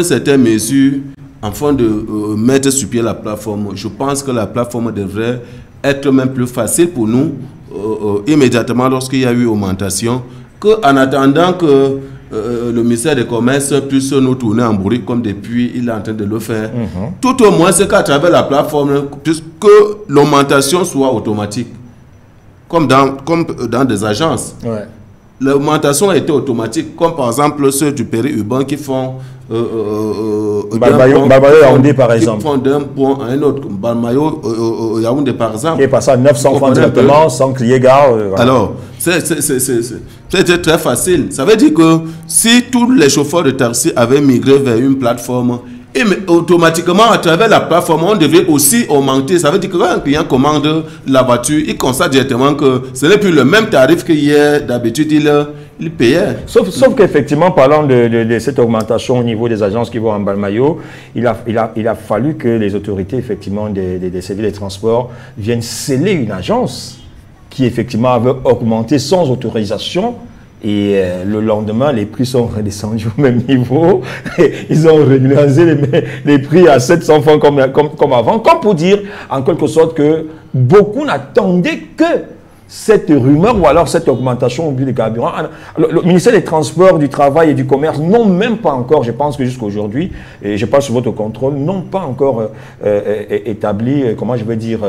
certaines mesures afin de mettre sur pied la plateforme. Je pense que la plateforme devrait être même plus facile pour nous immédiatement lorsqu'il y a eu augmentation, qu'en attendant que le ministère des Commerces puisse nous tourner en bourrique comme depuis il est en train de le faire. Tout au moins, c'est qu'à travers la plateforme, que l'augmentation soit automatique, comme dans des agences. Ouais. L'augmentation a été automatique, comme par exemple ceux du périurbain qui font Balmayo Yaoundé par exemple. Qui font d'un point à un autre. Balmayo Yaoundé par exemple. Qui est passé à 900 francs directement sans crier gare. Voilà. Alors, c'était très facile. Ça veut dire que si tous les chauffeurs de taxi avaient migré vers une plateforme, et automatiquement, à travers la plateforme, on devait aussi augmenter. Ça veut dire que quand un client commande la voiture, il constate directement que ce n'est plus le même tarif qu'hier. D'habitude, il payait. Sauf qu'effectivement, parlant de cette augmentation au niveau des agences qui vont en Balmayo, il a fallu que les autorités effectivement des services de transport viennent sceller une agence qui effectivement avait augmenté sans autorisation. Et le lendemain, les prix sont redescendus au même niveau. Ils ont régularisé les prix à 700 francs comme avant. Comme pour dire, en quelque sorte, que beaucoup n'attendaient que cette rumeur ou alors cette augmentation au prix des carburants. Le ministère des Transports, du Travail et du Commerce n'ont même pas encore, je pense que jusqu'à aujourd'hui, et je passe sur votre contrôle, n'ont pas encore établi, comment je veux dire,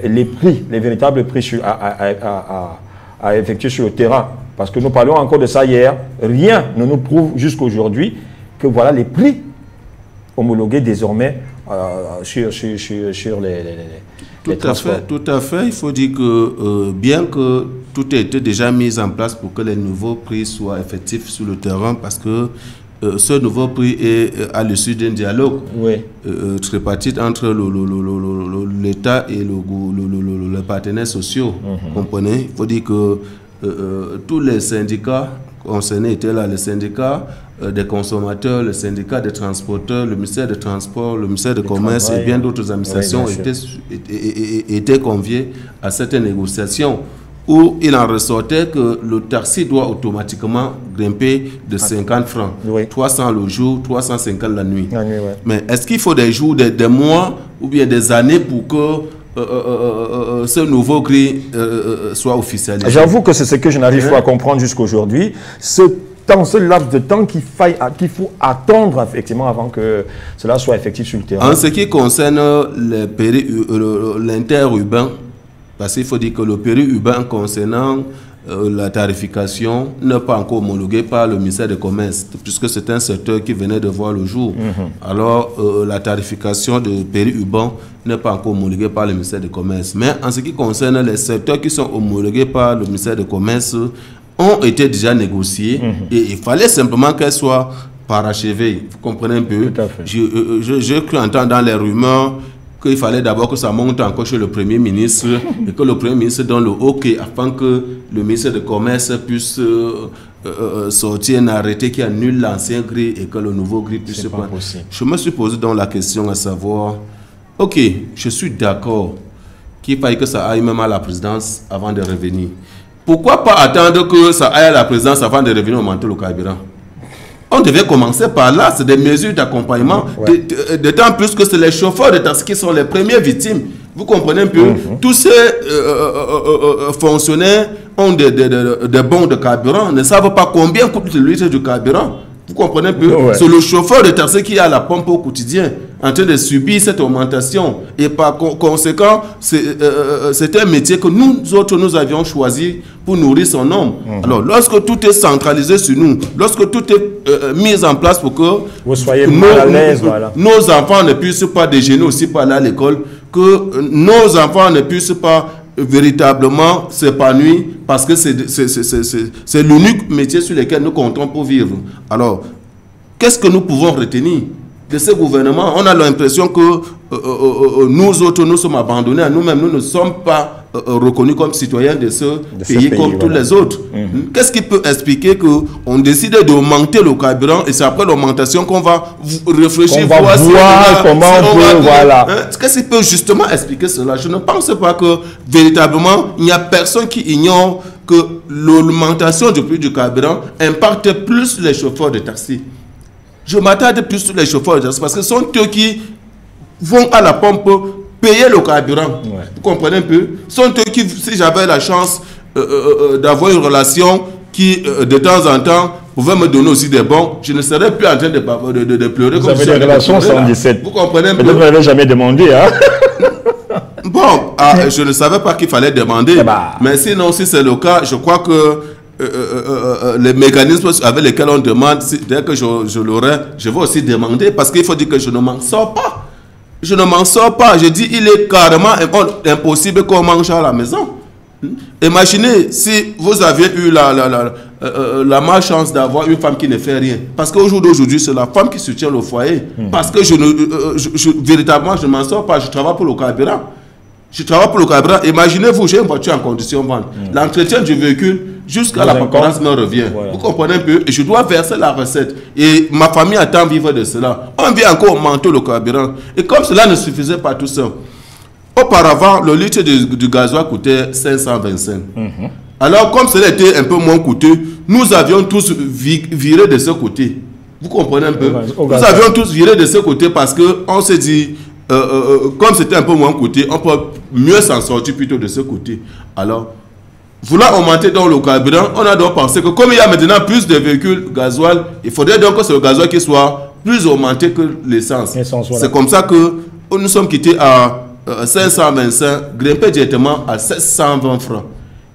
les prix, les véritables prix à effectuer sur le terrain. Parce que nous parlons encore de ça hier. Rien ne nous prouve jusqu'à aujourd'hui que voilà les prix homologués désormais sur les transports. Tout à fait. Il faut dire que bien que tout ait été déjà mis en place pour que les nouveaux prix soient effectifs sur le terrain, parce que ce nouveau prix est à l'issue d'un dialogue tripartite entre l'État et les partenaires sociaux. Comprenez? Il faut dire que tous les syndicats concernés étaient là, les syndicats des consommateurs, le syndicat des transporteurs, le ministère des Transports, le ministère du Commerce et bien d'autres administrations étaient conviés à cette négociation où il en ressortait que le taxi doit automatiquement grimper de 50 francs, 300 le jour, 350 la nuit. Mais est-ce qu'il faut des jours, des mois ou bien des années pour que ce nouveau prix soit officialisé? J'avoue que c'est ce que je n'arrive pas à comprendre jusqu'à aujourd'hui. Ce laps de temps qu'il faut attendre effectivement avant que cela soit effectif sur le terrain. En ce qui concerne l'interurbain, parce qu'il faut dire que le périurbain concernant la tarification n'est pas encore homologué par le ministère du Commerce, puisque c'est un secteur qui venait de voir le jour. Alors, la tarification de périurbain n'est pas encore homologuée par le ministère du Commerce. Mais en ce qui concerne les secteurs qui sont homologués par le ministère du Commerce, ont été déjà négociés et il fallait simplement qu'elles soient parachevées. Vous comprenez un peu? Tout à fait. Je cru entendre dans les rumeurs qu'il fallait d'abord que ça monte encore chez le Premier ministre et que le Premier ministre donne le OK afin que le ministère du Commerce puisse sortir un arrêté qui annule l'ancien gris et que le nouveau gris puisse se prendre. Je me suis posé donc la question à savoir, OK, je suis d'accord qu'il faille que ça aille même à la présidence avant de revenir. Pourquoi pas attendre que ça aille à la présidence avant de revenir augmenter le carburant? On devait commencer par là, c'est des mesures d'accompagnement, d'autant plus que c'est les chauffeurs de taxi qui sont les premières victimes. Vous comprenez un peu? Tous ces fonctionnaires ont des bons de carburant, ne savent pas combien coûte le litre de carburant. Vous comprenez un peu? C'est le chauffeur de taxi qui a la pompe au quotidien, en train de subir cette augmentation. Et par conséquent, c'est un métier que nous autres, nous avions choisi pour nourrir son homme. Alors, lorsque tout est centralisé sur nous, lorsque tout est mis en place pour que vous soyez à l'aise, nos enfants ne puissent pas déjeuner aussi par là à l'école, que nos enfants ne puissent pas véritablement s'épanouir, parce que c'est l'unique métier sur lequel nous comptons pour vivre. Alors, qu'est-ce que nous pouvons retenir de ce gouvernement? On a l'impression que nous autres, nous sommes abandonnés à nous-mêmes, nous ne sommes pas reconnus comme citoyens de ce pays comme tous les autres. Qu'est-ce qui peut expliquer qu'on décide d'augmenter le carburant et c'est après l'augmentation qu'on va réfléchir, voir comment on peut, Qu'est-ce qui peut justement expliquer cela? Je ne pense pas que véritablement il n'y a personne qui ignore que l'augmentation du prix du carburant impacte plus les chauffeurs de taxi. Je m'attarde plus sur les chauffeurs de taxi parce que ce sont eux qui vont à la pompe payer le carburant. Ouais. Vous comprenez un peu? Ce sont eux qui, si j'avais la chance d'avoir une relation qui, de temps en temps, pouvait me donner aussi des bons, je ne serais plus en train de pleurer. Vous avez des relations 117. Vous comprenez un peu? Vous n'avez jamais demandé, hein? Bon, je ne savais pas qu'il fallait demander. Mais sinon, si c'est le cas, je crois que les mécanismes avec lesquels on demande, dès que je l'aurai, je vais aussi demander. Parce qu'il faut dire que je ne m'en sors pas. Je ne m'en sors pas. Je dis, il est carrément impossible qu'on mange à la maison. Imaginez si vous aviez eu la malchance d'avoir une femme qui ne fait rien. Parce qu'au jour d'aujourd'hui, c'est la femme qui soutient le foyer. Parce que véritablement, je ne m'en sors pas. Je travaille pour le carburant. Je travaille pour le carburant. Imaginez-vous, j'ai une voiture en condition vente. L'entretien du véhicule, jusqu'à la paperasse me revient. Voilà. Vous comprenez un peu? Et je dois verser la recette. Et ma famille attend vivre de cela. On vient encore augmenter le carburant. Et comme cela ne suffisait pas tout ça, auparavant, le litre du gasoil coûtait 525. Alors, comme cela était un peu moins coûteux, nous avions tous viré de ce côté. Vous comprenez un peu? Nous avions tous viré de ce côté parce qu'on s'est dit, comme c'était un peu moins coûteux, on peut mieux s'en sortir plutôt de ce côté. Alors, voulant augmenter dans le carburant, on a donc pensé que comme il y a maintenant plus de véhicules gasoil, il faudrait donc que c'est le gasoil qui soit plus augmenté que l'essence. C'est comme ça que nous sommes quittés à 525, grimpé directement à 720 francs.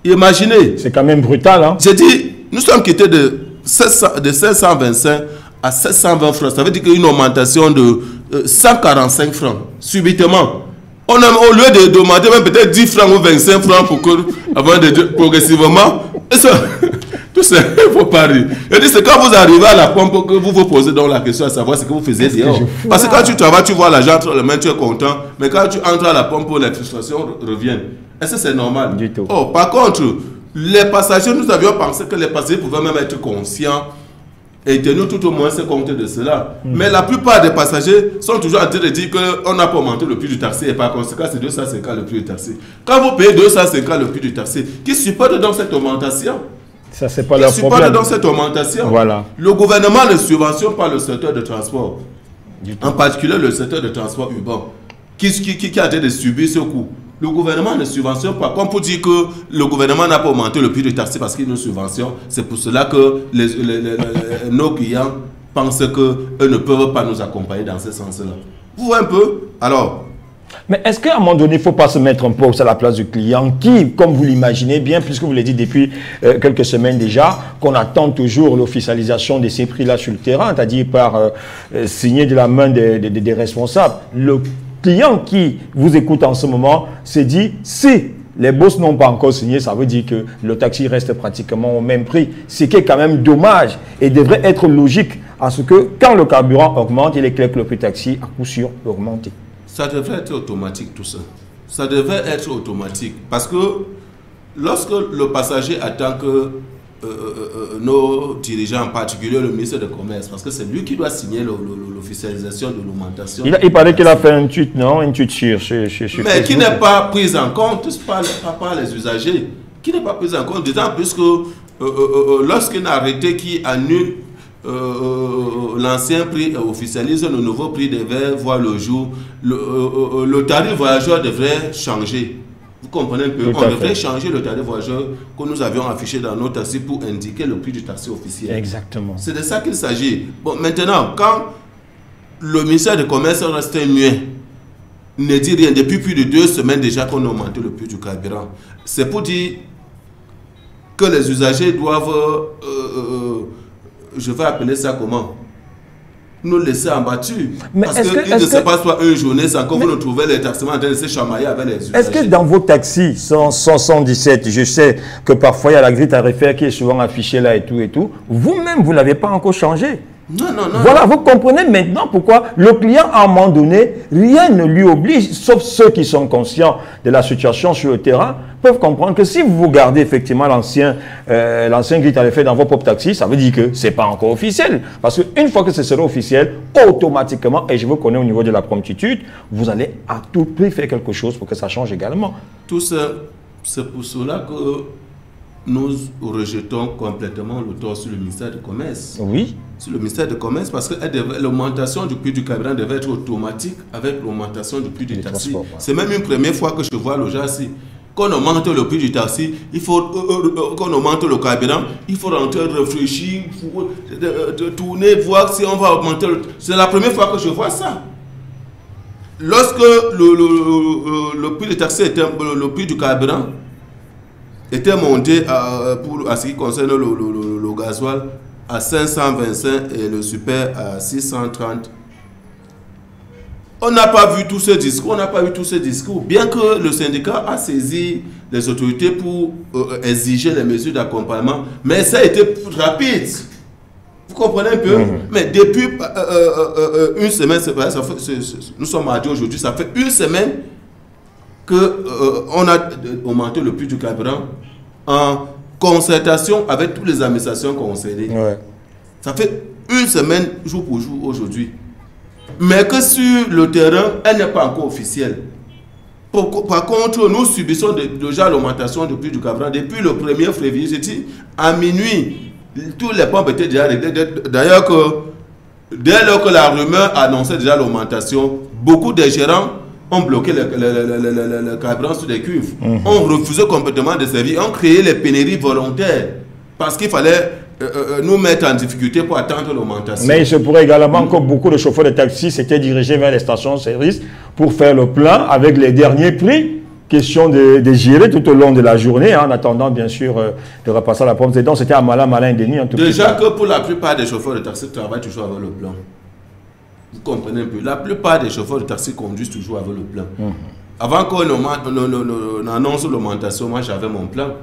Imaginez. C'est quand même brutal, hein? J'ai dit, nous sommes quittés de 525 à 720 francs. Ça veut dire qu'il y a une augmentation de 145 francs, subitement. On a, au lieu de demander même peut-être 10 francs ou 25 francs pour que, avant de progressivement, tout ça, il ne faut pas rire. Je dis, c'est quand vous arrivez à la pompe que vous vous posez donc la question à savoir ce que vous faisiez dehors. Parce que quand tu travailles, tu vois l'argent entre les mains, tu es content. Mais quand tu entres à la pompe, les frustrations reviennent. Est-ce que c'est normal? Du tout. Oh, par contre, les passagers, nous avions pensé que les passagers pouvaient même être conscients et tenir tout au moins compte de cela. Mais la plupart des passagers sont toujours en train de dire qu'on n'a pas augmenté le prix du taxi et par conséquent, c'est 250 le prix du taxi. Quand vous payez 250 le prix du taxi, qui supporte donc cette augmentation? Ça, c'est pas leur problème. Supporte donc cette augmentation. Voilà. Le gouvernement ne subventionne pas le secteur de transport, en particulier le secteur de transport urbain, qui a en train de subir ce coût. Le gouvernement ne subventionne pas. Comme pour dire que le gouvernement n'a pas augmenté le prix du taxi parce qu'il nous subventionne, c'est pour cela que nos clients pensent qu'eux ne peuvent pas nous accompagner dans ce sens-là. Vous voyez un peu? Alors, mais est-ce qu'à un moment donné, il ne faut pas se mettre un peu à la place du client qui, comme vous l'imaginez bien, puisque vous l'avez dit depuis quelques semaines déjà, qu'on attend toujours l'officialisation de ces prix-là sur le terrain, c'est-à-dire par signer de la main des responsables. Le client qui vous écoute en ce moment se dit, si les boss n'ont pas encore signé, ça veut dire que le taxi reste pratiquement au même prix. Ce qui est quand même dommage et devrait être logique à ce que quand le carburant augmente, il est clair que le prix taxi à coup sûr augmenter. Ça devrait être automatique tout ça. Ça devrait être automatique parce que lorsque le passager attend que nos dirigeants, en particulier le ministre de Commerce, parce que c'est lui qui doit signer l'officialisation de l'augmentation. Il paraît qu'il a fait un tweet, non? Une tweet sur mais Facebook. Qui n'est pas prise en compte par les usagers. Qui n'est pas prise en compte, d'autant plus que lorsqu'un arrêté qui annule l'ancien prix officialise le nouveau prix devrait voir le jour, le tarif voyageur devrait changer. Vous comprenez un peu? On devrait changer le tarif voyageur que nous avions affiché dans nos taxis pour indiquer le prix du taxi officiel. Exactement. C'est de ça qu'il s'agit. Bon, maintenant, quand le ministère du Commerce reste muet, ne dit rien, depuis plus de 2 semaines déjà qu'on a augmenté le prix du carburant, c'est pour dire que les usagers doivent, je vais appeler ça comment? Nous laisser abattus. Parce qu'il ne se passe pas une journée sans que vous ne trouvez les taximans en train de se chamailler avec les usagers. Est-ce que dans vos taxis 117, je sais que parfois il y a la grille tarifaire qui est souvent affichée là et tout, vous-même, vous ne l'avez pas encore changé? Non. Voilà, vous comprenez maintenant pourquoi le client, à un moment donné, rien ne lui oblige, sauf ceux qui sont conscients de la situation sur le terrain, peuvent comprendre que si vous gardez effectivement l'ancien grille tarifaire dans vos propres taxis, ça veut dire que ce n'est pas encore officiel. Parce qu'une fois que ce sera officiel, automatiquement, et je vous connais au niveau de la promptitude, vous allez à tout prix faire quelque chose pour que ça change également. Tout ça, c'est pour cela que nous rejetons complètement le tort sur le ministère du Commerce. Oui. Sur le ministère du Commerce, parce que l'augmentation du prix du carburant devait être automatique avec l'augmentation du prix du taxi. C'est même une première fois que je vois le genre ici. Quand on augmente le prix du taxi, il faut, quand on augmente le carburant, il faut rentrer, réfléchir, tourner, voir si on va augmenter. C'est la première fois que je vois ça. Lorsque le prix du taxi était, le prix du carburant était monté à ce qui concerne le gasoil à 525 et le super à 630. On n'a pas vu tous ces discours, bien que le syndicat a saisi les autorités pour exiger les mesures d'accompagnement, mais ça a été rapide. Vous comprenez un peu? Mais depuis une semaine, nous sommes mardi aujourd'hui, ça fait une semaine qu'on a augmenté le prix du carburant en concertation avec toutes les administrations concernées. Ouais. Ça fait une semaine, jour pour jour, aujourd'hui. Mais que sur le terrain, elle n'est pas encore officielle. Par contre, nous subissons déjà l'augmentation du prix du carburant. Depuis le 1er février, j'ai dit, à minuit, tous les pompes étaient déjà réglés. D'ailleurs, dès lors que la rumeur annonçait déjà l'augmentation, beaucoup de gérants ont bloqué le carburant sur des cuves. On refusait complètement de servir. On créé les pénuries volontaires parce qu'il fallait nous mettre en difficulté pour attendre l'augmentation. Mais il se pourrait également que beaucoup de chauffeurs de taxi s'étaient dirigés vers les stations-service pour faire le plein avec les derniers prix. Question de gérer tout au long de la journée, hein, en attendant bien sûr de repasser à la pompe. Donc c'était un malin déni. Déjà que pour la plupart des chauffeurs de taxi travaillent toujours avec le plein. Vous comprenez un peu. La plupart des chauffeurs de taxi conduisent toujours avec le plein. Avant qu'on annonce l'augmentation, moi j'avais mon plein.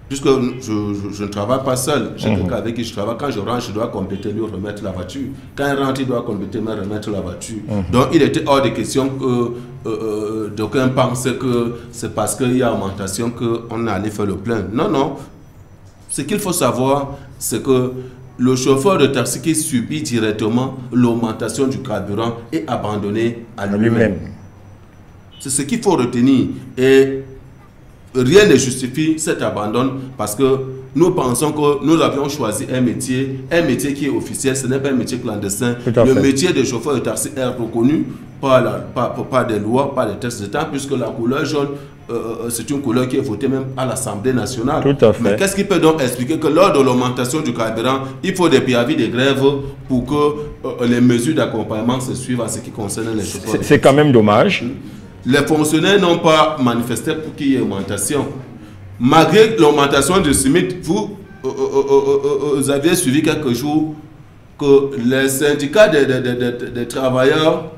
Puisque je ne travaille pas seul. J'ai quelqu'un avec qui je travaille. Quand je rentre, je dois compléter, lui remettre la voiture. Quand il rentre, il doit compléter, me remettre la voiture. Donc il était hors de question que d'aucuns pensaient que c'est parce qu'il y a augmentation qu'on allait faire le plein. Non, non. Ce qu'il faut savoir, c'est que le chauffeur de taxi qui subit directement l'augmentation du carburant est abandonné à lui-même. C'est ce qu'il faut retenir. Et rien ne justifie cet abandon parce que nous pensons que nous avions choisi un métier qui est officiel, ce n'est pas un métier clandestin. Le métier de chauffeur de taxi est reconnu par des lois, par des textes d'État, puisque la couleur jaune, c'est une couleur qui est votée même à l'Assemblée nationale. Tout à fait. Mais qu'est-ce qui peut donc expliquer que lors de l'augmentation du carburant, il faut des préavis de grève pour que les mesures d'accompagnement se suivent en ce qui concerne les chauffeurs? C'est quand même dommage. Les fonctionnaires n'ont pas manifesté pour qu'il y ait augmentation. Malgré l'augmentation du SMIC, vous aviez suivi quelques jours que les syndicats des travailleurs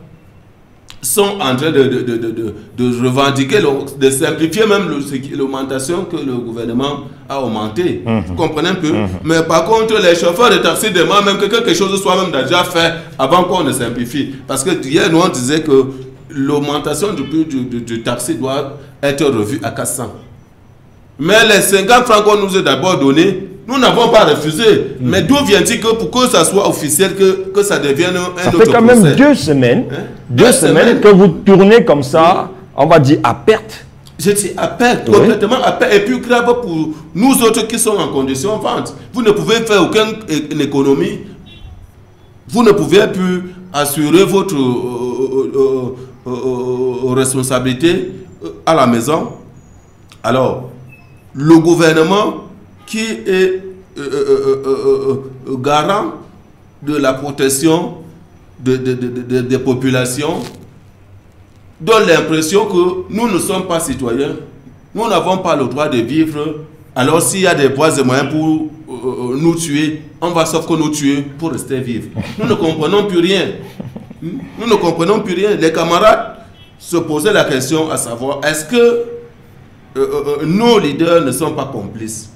sont en train de revendiquer, de simplifier même l'augmentation que le gouvernement a augmentée. Vous comprenez un peu? Mais par contre, les chauffeurs de taxi demandent même que quelque chose soit même déjà fait avant qu'on ne simplifie. Parce que hier, nous on disait que l'augmentation du prix du taxi doit être revue à 400. Mais les 50 francs qu'on nous a d'abord donnés, nous n'avons pas refusé. Mais d'où vient-il que pour que ça soit officiel, que ça devienne un autre procès? Ça fait quand même 2 semaines, deux semaines que vous tournez comme ça, on va dire à perte. Je dis à perte, complètement à perte. Et puis grave pour nous autres qui sommes en condition de vente. Vous ne pouvez faire aucune économie. Vous ne pouvez plus assurer votre responsabilité à la maison. Alors, le gouvernement qui est garant de la protection des populations donne l'impression que nous ne sommes pas citoyens, nous n'avons pas le droit de vivre. Alors s'il y a des voies et moyens pour nous tuer, on va sauf que nous tuer pour rester vivre. Nous ne comprenons plus rien. Nous ne comprenons plus rien. Les camarades se posaient la question à savoir, est-ce que nos leaders ne sont pas complices?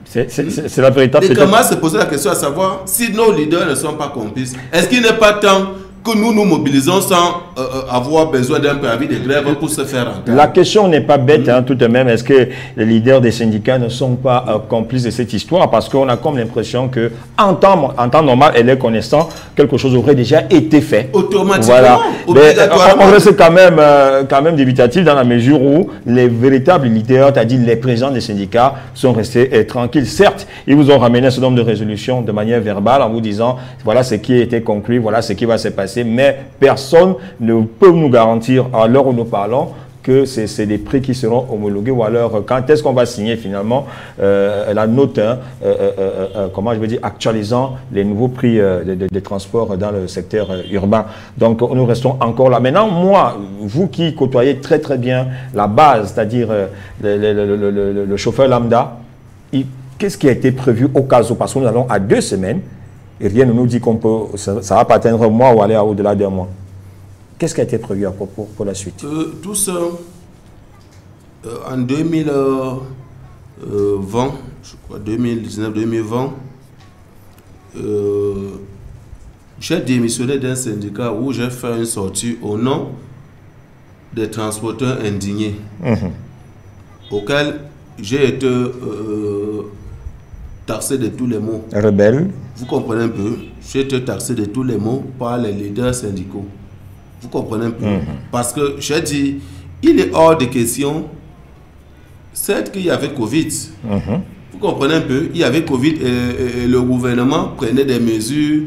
C'est la véritable... Les camarades se posaient la question à savoir, si nos leaders ne sont pas complices, est-ce qu'il n'est pas temps que nous nous mobilisons sans avoir besoin d'un préavis de grève pour se faire entendre. La question n'est pas bête, hein, tout de même. Est-ce que les leaders des syndicats ne sont pas complices de cette histoire? Parce qu'on a comme l'impression que, en temps normal et les connaissant, quelque chose aurait déjà été fait. Automatiquement, voilà. obligatoirement. On reste quand même dubitatif dans la mesure où les véritables leaders, c'est-à-dire les présidents des syndicats, sont restés tranquilles. Certes, ils vous ont ramené un certain nombre de résolutions de manière verbale en vous disant, voilà ce qui a été conclu, voilà ce qui va se passer, mais personne ne peut nous garantir à l'heure où nous parlons que c'est des prix qui seront homologués, ou alors quand est-ce qu'on va signer finalement la note, comment je veux dire, actualisant les nouveaux prix des transports dans le secteur urbain. Donc nous restons encore là. Maintenant, moi, vous qui côtoyez très très bien la base, c'est-à-dire le chauffeur lambda, qu'est-ce qui a été prévu au cas où, parce que nous allons à 2 semaines, et rien ne nous dit qu'on peut, ça ne va pas atteindre un mois ou aller au-delà d'un mois. Qu'est-ce qui a été prévu à propos pour la suite? Tout ça, en 2020, je crois 2019-2020, j'ai démissionné d'un syndicat où j'ai fait une sortie au nom des transporteurs indignés, auquel j'ai été taxé de tous les mots. Rebelle. Vous comprenez un peu? J'ai été taxé de tous les mots par les leaders syndicaux. Vous comprenez un peu? Parce que j'ai dit, il est hors de question, certes qu'il y avait Covid. Vous comprenez un peu? Il y avait Covid et le gouvernement prenait des mesures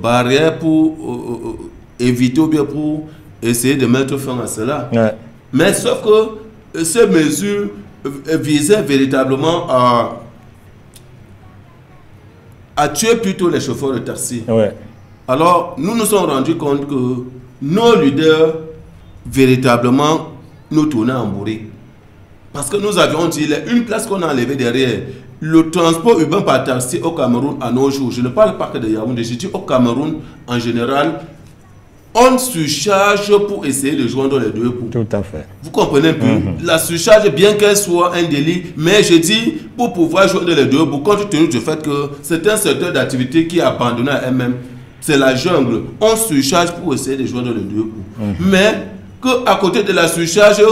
barrières pour éviter ou bien pour essayer de mettre fin à cela. Ouais. Mais sauf que ces mesures visaient véritablement à tuer plutôt les chauffeurs de taxi. Ouais. Alors, nous nous sommes rendus compte que nos leaders, véritablement, nous tournaient en bourrique. Parce que nous avions dit, il y a une place qu'on a enlevée derrière. Le transport urbain par taxi au Cameroun à nos jours, je ne parle pas que de Yaoundé, je dis au Cameroun en général, on surcharge pour essayer de joindre les deux bouts. Tout à fait. Vous comprenez un peu? La surcharge, bien qu'elle soit un délit, mais je dis, pour pouvoir joindre les deux bouts, compte tenu du fait que c'est un secteur d'activité qui est abandonné à elle-même. C'est la jungle. On surcharge pour essayer de joindre les deux bouts. Mais qu'à côté de la surcharge,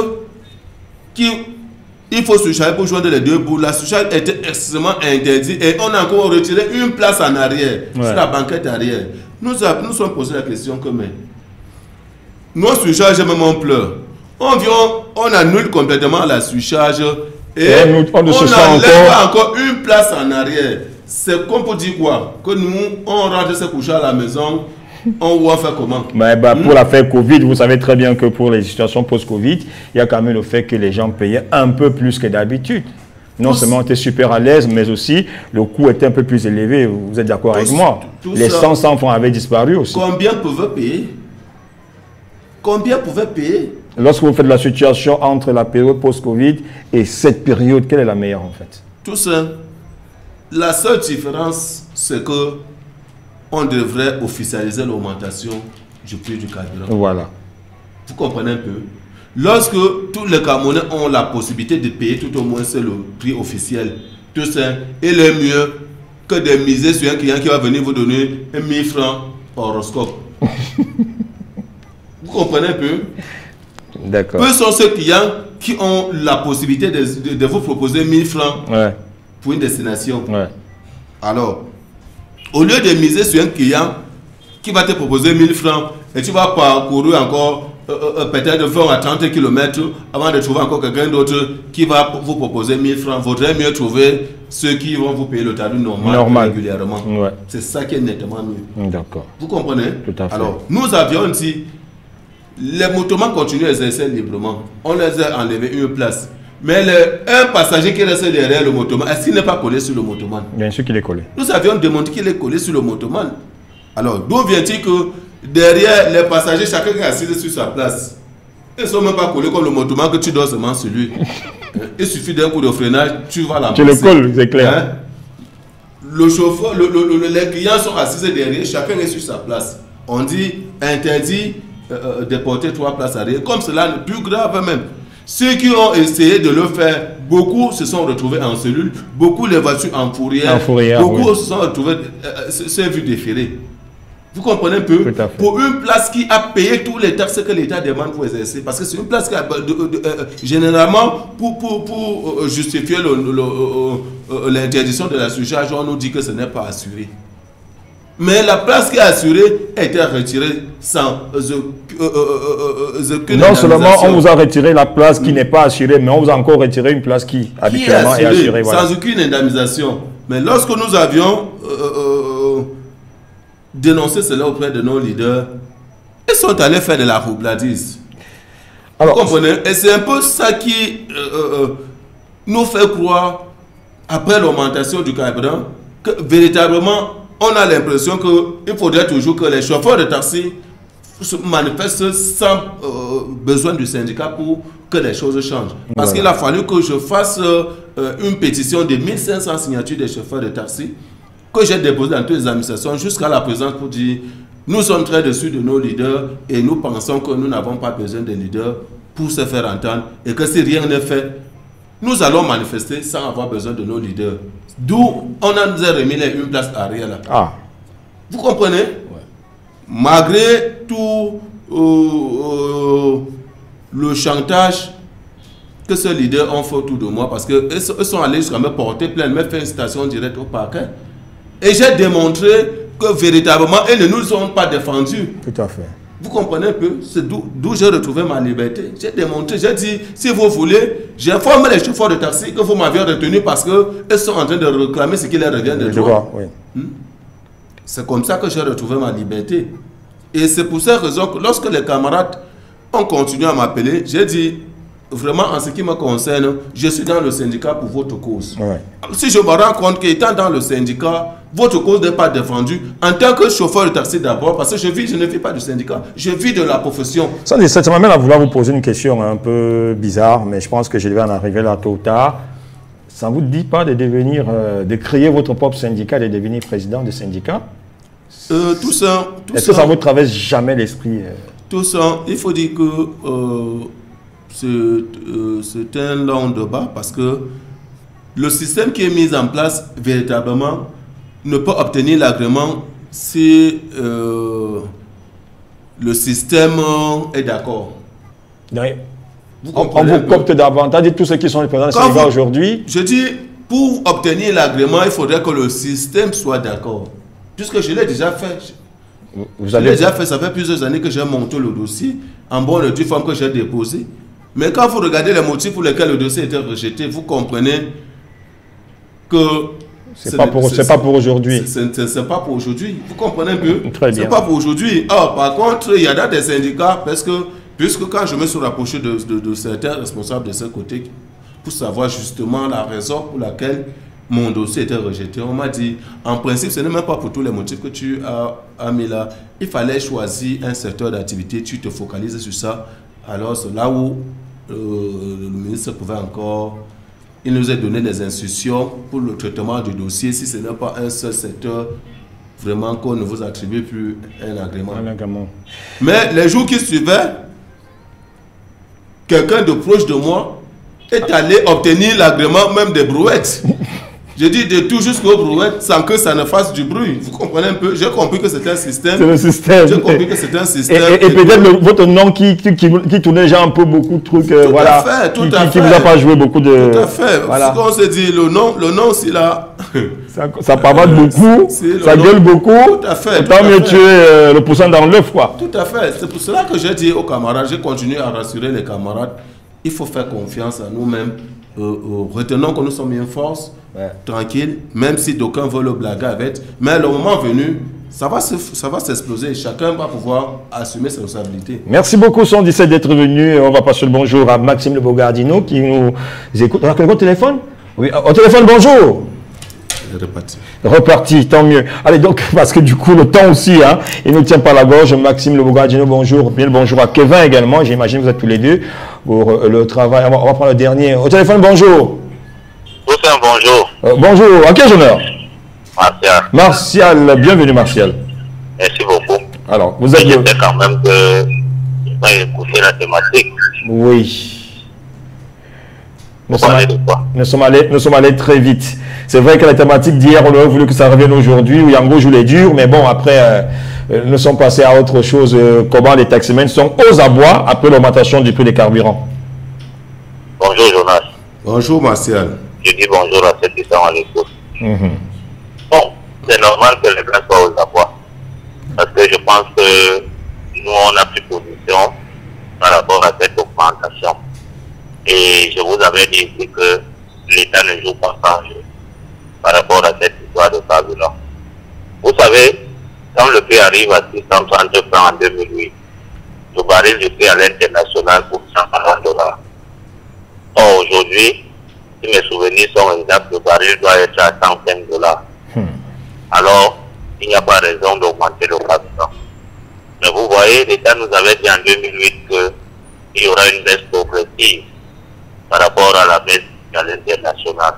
il faut surcharger pour joindre les deux bouts, la surcharge était extrêmement interdite et on a encore retiré une place en arrière, sur la banquette arrière. Nous sommes posé la question que, mais, nos surcharges, même on pleure. On vient, on annule complètement la surcharge et on enlève encore une place en arrière. C'est qu'on peut dire quoi? Que nous, on rentre se coucher à la maison, on va faire comment? Pour l'affaire Covid, vous savez très bien que pour les situations post-Covid, il y a quand même le fait que les gens payaient un peu plus que d'habitude. Non seulement on était super à l'aise, mais aussi le coût était un peu plus élevé. Vous êtes d'accord avec moi? Les 100 francs avaient disparu aussi. Combien pouvaient payer? Combien pouvaient payer? Lorsque vous faites la situation entre la période post-Covid et cette période, quelle est la meilleure en fait? Tout ça. La seule différence, c'est que on devrait officialiser l'augmentation du prix du carburant. Voilà. Vous comprenez un peu? Lorsque tous les Camerounais ont la possibilité de payer tout au moins le prix officiel, tout ça, il est mieux que de miser sur un client qui va venir vous donner 1000 francs horoscope. Vous comprenez un peu? D'accord. Peu sont ceux clients qui ont la possibilité de vous proposer 1000 francs pour une destination. Alors, au lieu de miser sur un client qui va te proposer 1000 francs et tu vas parcourir encore peut-être 20 à 30 km avant de trouver encore quelqu'un d'autre qui va vous proposer 1000 francs, vaudrait mieux trouver ceux qui vont vous payer le tarif normal. Régulièrement. C'est ça qui est nettement mieux. D'accord. Vous comprenez? Tout à fait. Alors, nous avions dit, les motomans continuent à exercer librement. On les a enlevé une place. Mais un passager qui reste derrière le motoman, est-ce qu'il n'est pas collé sur le motoman? Bien sûr qu'il est collé. Nous avions démontré qu'il est collé sur le motoman. Alors, d'où vient-il que derrière les passagers, chacun est assis sur sa place? Ils ne sont même pas collés comme le motoman que tu dors seulement sur lui. Il suffit d'un coup de freinage, tu vas la Tu le colles, c'est clair. Le chauffeur, les clients sont assis derrière, chacun est sur sa place. On dit interdit de porter 3 places arrière. Comme cela, le plus grave même. Ceux qui ont essayé de le faire, beaucoup se sont retrouvés en cellule, beaucoup les voitures en fourrière, beaucoup se sont retrouvés, c'est vu déféré. Vous comprenez un peu? Tout à fait. Pour une place qui a payé tous les taxes que l'État demande pour exercer. Parce que c'est une place qui a, généralement, pour justifier l'interdiction de la surcharge, on nous dit que ce n'est pas assuré. Mais la place qui est assurée a été retirée sans aucune non seulement on vous a retiré la place qui n'est pas assurée, mais on vous a encore retiré une place qui habituellement est assurée. Voilà. Sans aucune indemnisation. Mais lorsque nous avions dénoncé cela auprès de nos leaders, ils sont allés faire de la roubladise. Vous comprenez? Et c'est un peu ça qui nous fait croire, après l'augmentation du carburant, que véritablement, on a l'impression qu'il faudrait toujours que les chauffeurs de taxi se manifestent sans besoin du syndicat pour que les choses changent. Parce qu'il a fallu que je fasse une pétition de 1500 signatures des chauffeurs de taxi que j'ai déposée dans toutes les administrations jusqu'à la présence pour dire nous sommes très déçus de nos leaders et nous pensons que nous n'avons pas besoin de leaders pour se faire entendre et que si rien n'est fait, nous allons manifester sans avoir besoin de nos leaders. D'où on a nous a remis une place arrière là. Ah. Vous comprenez? Ouais. Malgré tout le chantage que ces leaders ont fait autour de moi, parce qu'ils sont allés jusqu'à me porter plainte, me faire une citation directe au parquet. Et j'ai démontré que véritablement, ils ne nous ont pas défendus. Tout à fait. Vous comprenez un peu? C'est d'où j'ai retrouvé ma liberté. J'ai démontré, j'ai dit, si vous voulez, j'ai informé les chauffeurs de taxi que vous m'aviez retenu parce qu'ils sont en train de réclamer ce qui leur revient de droit. Oui. C'est comme ça que j'ai retrouvé ma liberté. Et c'est pour cette raison que lorsque les camarades ont continué à m'appeler, j'ai dit, vraiment en ce qui me concerne, je suis dans le syndicat pour votre cause. Ouais. Si je me rends compte qu'étant dans le syndicat, votre cause n'est pas défendue, en tant que chauffeur de taxi d'abord, parce que je ne vis pas du syndicat, je vis de la profession. Ça m'amène à vouloir vous poser une question un peu bizarre, mais je pense que je devais en arriver là tôt ou tard. Ça ne vous dit pas de devenir, de créer votre propre syndicat, de devenir président de syndicat? Tout ça. Est-ce que ça ne vous traverse jamais l'esprit? Tout ça, il faut dire que c'est un long débat parce que le système qui est mis en place véritablement ne peut obtenir l'agrément si le système est d'accord. Oui. On vous copte davantage de tous ceux qui sont les présidents de syndicat aujourd'hui. Je dis, pour obtenir l'agrément, il faudrait que le système soit d'accord. Puisque je l'ai déjà fait. Je l'ai déjà fait, ça fait plusieurs années que j'ai monté le dossier en bonne et due forme que j'ai déposé. Mais quand vous regardez les motifs pour lesquels le dossier a été rejeté, vous comprenez que c'est pas pour aujourd'hui. C'est pas pour aujourd'hui. Vous comprenez un peu? Très bien. C'est pas pour aujourd'hui. Par contre, il y a des syndicats puisque quand je me suis rapproché de certains responsables de ce côté pour savoir justement la raison pour laquelle mon dossier était rejeté, on m'a dit, en principe, ce n'est même pas pour tous les motifs que tu as mis là. Il fallait choisir un secteur d'activité, tu te focalises sur ça. Alors, c'est là où le ministre pouvait encore... Il nous a donné des instructions pour le traitement du dossier. Si ce n'est pas un seul secteur, vraiment qu'on ne vous attribue plus un agrément. Mais les jours qui suivaient, quelqu'un de proche de moi est allé obtenir l'agrément même des brouettes. Je dis de tout jusqu'aux brouettes sans que ça ne fasse du bruit. Vous comprenez un peu? J'ai compris que c'est un système. C'est le système. J'ai compris que c'est un système. Et peut-être votre nom qui tournait déjà un peu beaucoup de trucs. Tout à fait, tout à fait. Qui ne vous a pas joué beaucoup de... Tout à fait. Voilà. On se dit, le nom, c'est là. Ça pavane beaucoup, ça gueule beaucoup. Tout à fait. Autant mieux tuer le poussin dans l'œuf, quoi. Tout à fait. C'est pour cela que j'ai dit aux camarades, j'ai continué à rassurer les camarades, il faut faire confiance à nous-mêmes. Retenons que nous sommes une force. Ouais. Tranquille, même si d'aucuns veulent le blaguer avec, mais le moment venu, ça va s'exploser et chacun va pouvoir assumer ses responsabilités. Merci beaucoup, 117 d'être venu. On va passer le bonjour à Maxime Le Bogardino qui nous écoute. On a quelqu'un au téléphone? Oui, au téléphone, bonjour. Reparti, tant mieux. Allez, donc, parce que du coup, le temps aussi, hein, il ne tient pas la gorge. Maxime Le Bogardino, bonjour. Bien le bonjour à Kevin également. J'imagine que vous êtes tous les deux pour le travail. On va prendre le dernier. Au téléphone, bonjour. Bonjour. Bonjour, à quel honneur? Martial. Martial, bienvenue Martial. Merci beaucoup. Alors, vous êtes... J'espère quand même que je vais écouter la thématique. Oui. Nous sommes allés très vite. C'est vrai que la thématique d'hier, on aurait voulu que ça revienne aujourd'hui, où Yango joue les durs, mais bon, après, nous sommes passés à autre chose. Comment les taximens sont aux abois après l'augmentation du prix des carburants. Bonjour Jonas. Bonjour Martial. Je dis bonjour à ceux qui sont à l'écoute. Bon, c'est normal que les gars soient aux abois. Parce que je pense que nous, on a pris position par rapport à cette augmentation. Et je vous avais dit ici que l'État ne joue pas sans jeu par rapport à cette histoire de carburant. Vous savez, quand le prix arrive à 630 francs en 2008, le baril du prix à l'international coûte $140. Or, aujourd'hui, si mes souvenirs sont exacts, le baril doit être à $105. Alors, il n'y a pas raison d'augmenter le carburant. Mais vous voyez, l'État nous avait dit en 2008 qu'il y aura une baisse progressive par rapport à la baisse à l'international.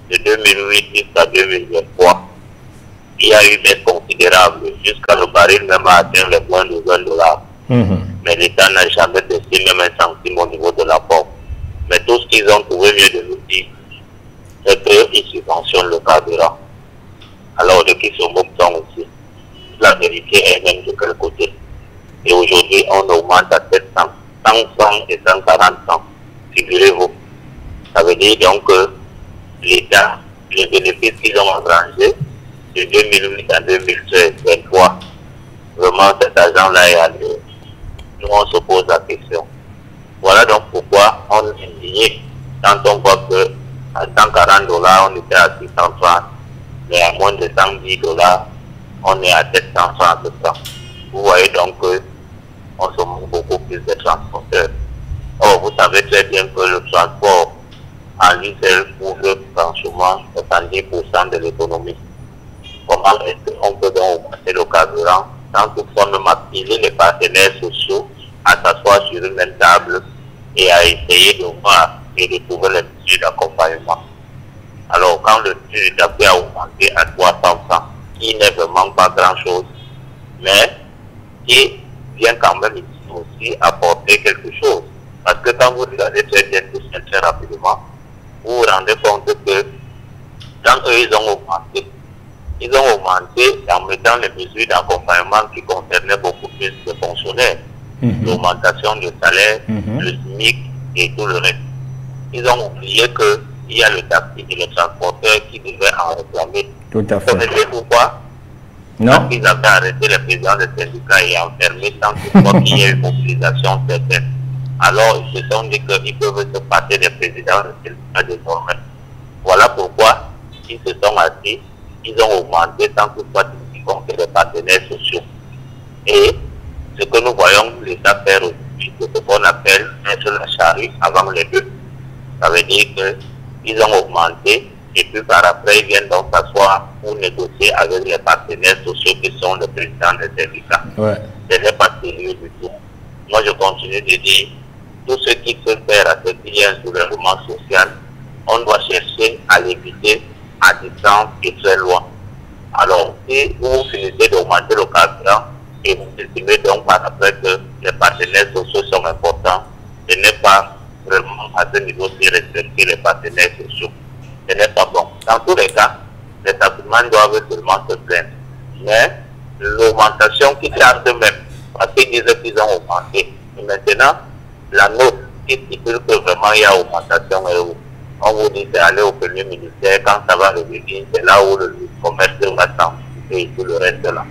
De 2008 jusqu'à 2023, il y a eu une baisse considérable, jusqu'à le baril même a atteint les moins de $20. Mais l'État n'a jamais baissé même un centime au niveau de l'apport. Mais tout ce qu'ils ont trouvé mieux de nous dire, c'est qu'ils subventionnent le carburant. Alors de qui se moquent aussi. La vérité est même de quel côté. Et aujourd'hui, on augmente à 700, 100 francs et 140 francs. Figurez-vous. Ça veut dire donc que l'État, les bénéfices qu'ils ont engrangés de 2008 à 2013, 2023, vraiment cet argent-là est allé. Nous, on se pose la question. Voilà donc pourquoi on est indigné quand on voit qu'à $140, on était à 600 francs, mais à moins de $110, on est à 700 francs à peu près. Vous voyez donc qu'on se manque beaucoup plus de transporteurs. Or, vous savez très bien que le transport en lui seul couvre franchement 70% de l'économie. Comment est-ce qu'on peut donc augmenter le carburant sans toutefois même activer les partenaires sociaux à s'asseoir sur une même table et à essayer de voir et de trouver les mesures d'accompagnement. Alors, quand le prix du café a augmenté à 300 francs, qui n'est vraiment pas grand-chose, mais qui vient quand même ici aussi apporter quelque chose. Parce que quand vous regardez très bien tout ça très rapidement, vous vous rendez compte que quand eux, ils ont augmenté en mettant les mesures d'accompagnement qui concernaient beaucoup plus de fonctionnaires. L'augmentation du salaire, le SMIC et tout le reste. Ils ont oublié qu'il y a le taxi et le transporteur qui devaient en réclamer. Tout à fait. Vous savez pourquoi? Non. Parce qu'ils avaient arrêté les présidents des syndicats et enfermé sans toutefois qu'il y ait une mobilisation certaine. Alors, ils se sont dit qu'ils peuvent se passer des présidents des syndicats désormais. Voilà pourquoi ils se sont assis, ils ont augmenté sans toutefois tenir compte des partenaires sociaux. Et ce que nous voyons l'État faire aujourd'hui, c'est ce qu'on appelle mettre la charrue avant les deux. Ça veut dire qu'ils ont augmenté et puis par après ils viennent donc s'asseoir pour négocier avec les partenaires sociaux qui sont les présidents des syndicats. Ce n'est pas sérieux du tout. Moi je continue de dire, tout ce qui peut faire à ce qu'il y ait un soulèvement social, on doit chercher à l'éviter à distance et très loin. Alors si vous finissez d'augmenter le carburant, et vous estimez donc par après que les partenaires sociaux sont importants, ce n'est pas vraiment à ce niveau-ci respecter les partenaires sociaux. Ce n'est pas bon. Dans tous les cas, les taximans doivent seulement se plaindre. Mais l'augmentation qui tardent eux-mêmes, parce qu'ils disaient qu'ils ont augmenté. Et maintenant, la note qui stipule que vraiment il y a augmentation est où? On vous dit c'est aller au premier ministère, quand ça va revenir, c'est là où le commerce va s'amplifier et tout le reste là.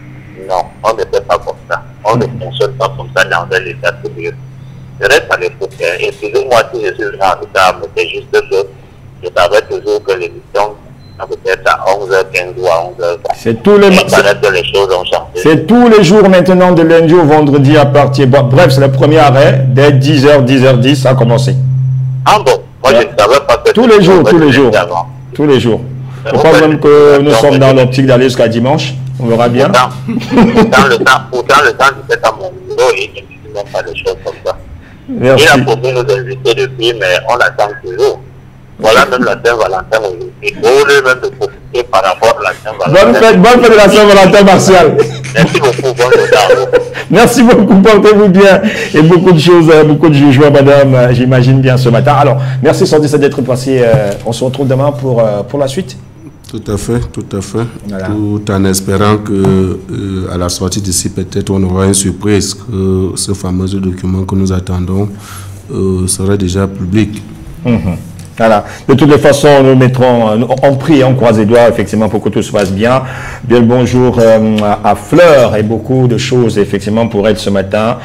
Non, on ne fait pas comme ça. On ne fonctionne pas comme ça dans un état sérieux. Je reste à l'écoute. Excusez-moi si je suis en retard, mais c'est juste que je savais toujours que l'émission peut-être à 11h15 ou à 11h20. C'est tous les les choses ont changé. C'est tous les jours maintenant, de lundi au vendredi à partir. Bon, bref, c'est le premier arrêt. Dès 10h, 10h10, ça a commencé. Ah bon? Moi, je ne savais pas que tous les jours. Tous les jours. Je crois même que nous sommes dans l'optique d'aller jusqu'à dimanche. On verra bien. Pourtant, le temps du fait à mon niveau, il ne dit même pas des choses comme ça. Merci. Il a promis nous inviter depuis, mais on attend toujours. Voilà même la Saint-Valentin aujourd'hui. Au lieu même de profiter et par rapport à la Saint-Valentin. Bonne fête de la Saint-Valentin, Martial. Merci beaucoup, bonne journée. Merci beaucoup, portez-vous bien. Et beaucoup de choses, beaucoup de jugements, madame, j'imagine bien ce matin. Alors, merci Sandis d'être passé. On se retrouve demain pour la suite. Tout à fait, tout à fait. Voilà. Tout en espérant que à la sortie d'ici, peut-être on aura une surprise, que ce fameux document que nous attendons sera déjà public. Voilà. De toutes les façons, nous mettrons, on prie, on croise les doigts, effectivement, pour que tout se passe bien. Bien le bonjour à Fleur et beaucoup de choses, effectivement, pour elle ce matin,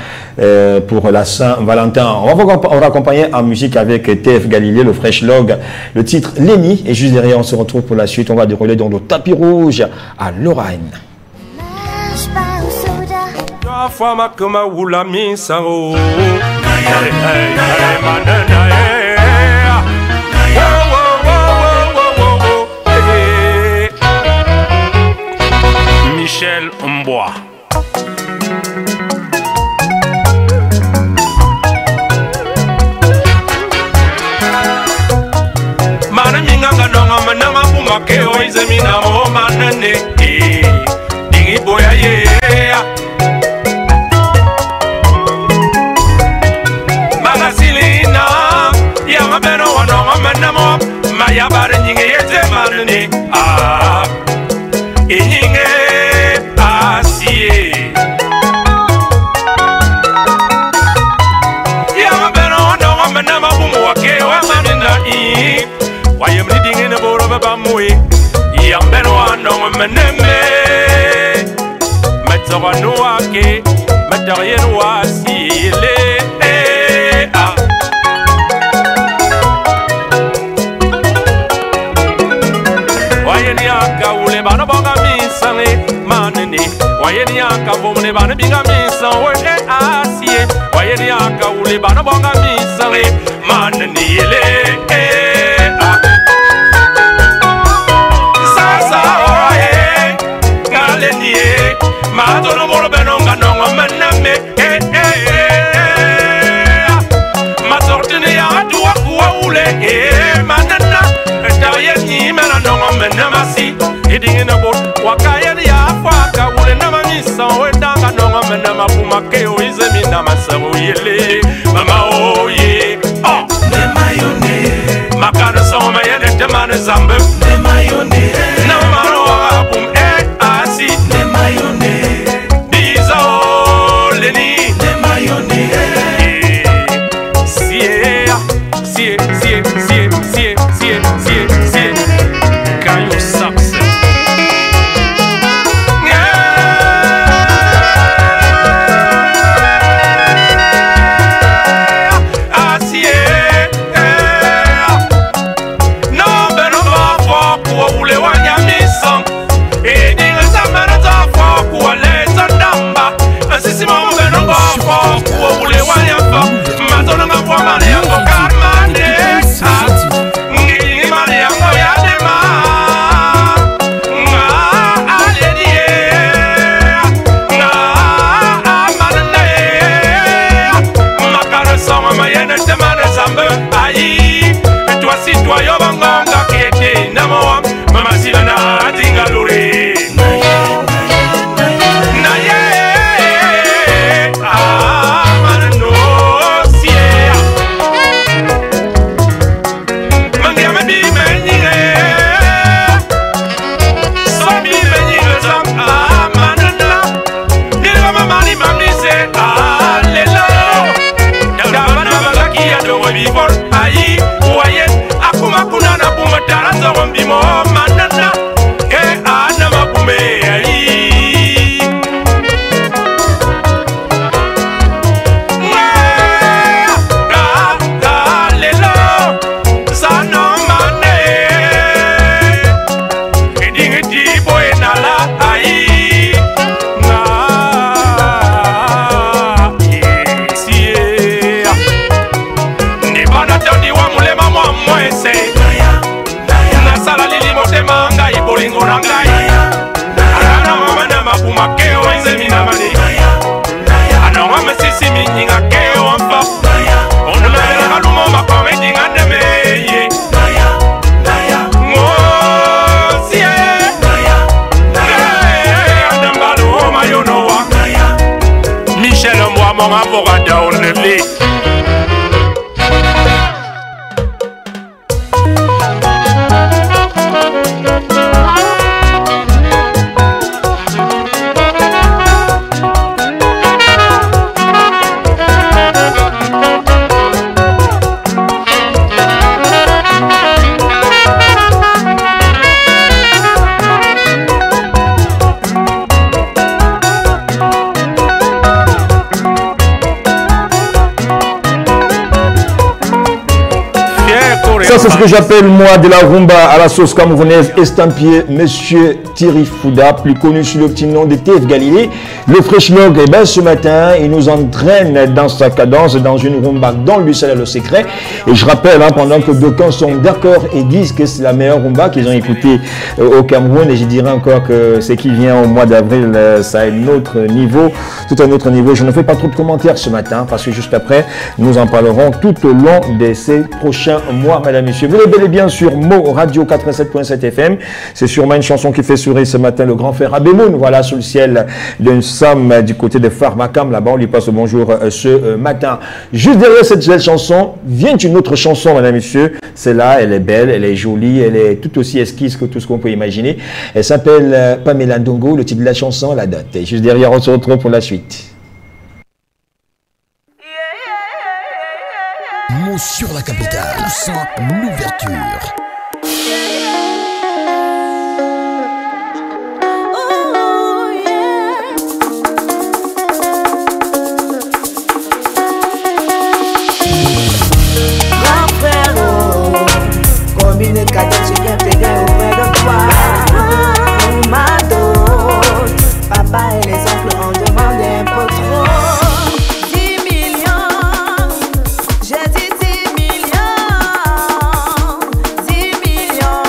pour la Saint-Valentin. On va accompagner en musique avec TF Galilée, le Fresh Log, le titre Lenny. Et juste derrière, on se retrouve pour la suite. On va dérouler dans le tapis rouge à Lorraine. Michel Mbois. Mana minganga nonga manama pumake oize mina mo manane dingi boya ye magasilina ya mabeno wanonga manamo maya bare nyinge yeze manane inyinge I am reading in a board of a bamway. Young Benoit, Meneme Metavanoake, Metarian was Wayaniaka, Ulebana Bongami, Sane, Manini, Wayaniaka, Womanebana Bingami, Sane, Asie, Wayaniaka, Ulebana Bongami, Sane, Manini. Madono moro benonga nonga maname Masortini ya duwa kuwa ule manana Taye ni mena nonga menamasi Idingina bot wakaya ni ya faka ule nama misa Wendanga nonga menama pumakeo izemi nama sabu yele Mama oye Nemayone Makana soma yene temane zambe Nemayone Namaro wapum asi Nemayone mon avocado on the lit. Ça, c'est ce que j'appelle, moi, de la rumba à la sauce camerounaise estampillé Monsieur Thierry Fouda, plus connu sous le petit nom de TF Galilée. Le Fresh Log, eh ben, ce matin, il nous entraîne dans sa cadence, dans une rumba dont lui seul est le secret. Et je rappelle, hein, pendant que d'aucuns sont d'accord et disent que c'est la meilleure rumba qu'ils ont écoutée au Cameroun, et je dirais encore que ce qui vient au mois d'avril, ça a un autre niveau, tout un autre niveau. Je ne fais pas trop de commentaires ce matin, parce que juste après, nous en parlerons tout au long de ces prochains mois, mesdames, messieurs. Vous êtes bel et bien sur Mo Radio 87.7 FM. C'est sûrement une chanson qui fait sourire ce matin le grand frère Abémoun. Voilà, sous le ciel d'un Sam du côté de Pharmacam. Là-bas, on lui passe le bonjour ce matin. Juste derrière cette belle chanson, vient une autre chanson, mesdames, messieurs. Celle-là, elle est belle, elle est jolie, elle est tout aussi esquisse que tout ce qu'on peut imaginer. Elle s'appelle Pamela Ndongo. Le titre de la chanson, la date. Et juste derrière, on se retrouve pour la suite. Mots sur la capitale, sans l'ouverture. Grand frère, comme une cadette, je viens plaider auprès de toi. On m'adore, papa et les oncles en demandent un peu trop. 10 millions, j'ai dit 10 millions, 10 millions.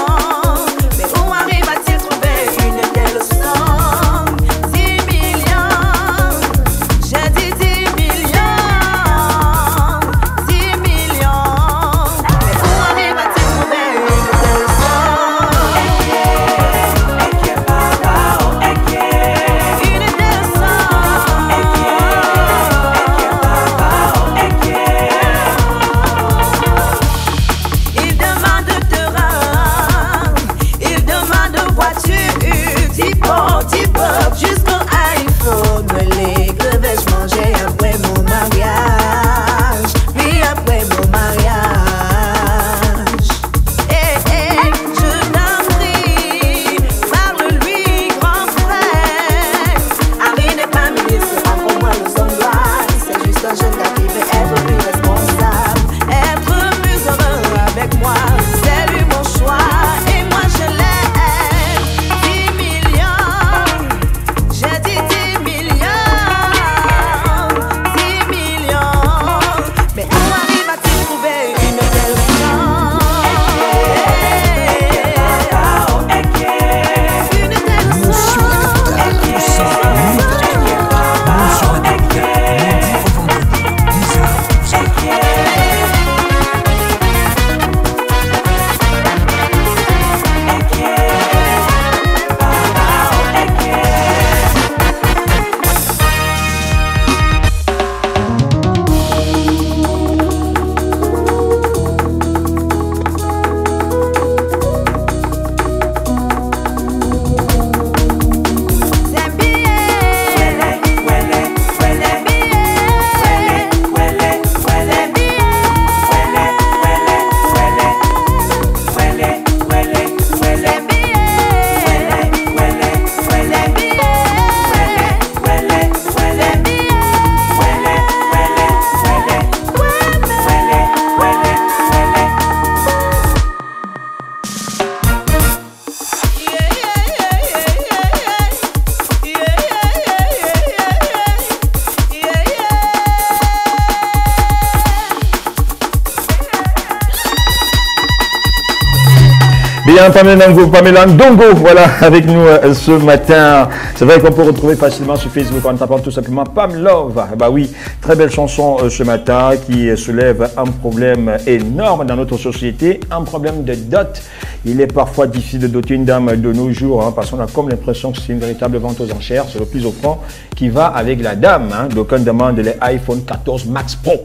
bien, Pamela Ndongo, voilà, avec nous ce matin. C'est vrai qu'on peut retrouver facilement sur Facebook en tapant tout simplement Pam Love. Bah oui, très belle chanson ce matin qui soulève un problème énorme dans notre société, un problème de dot. Il est parfois difficile de doter une dame de nos jours, hein, parce qu'on a comme l'impression que c'est une véritable vente aux enchères. C'est le plus offrant qui va avec la dame. Hein. D'aucuns demandent les iPhone 14 Max Pro.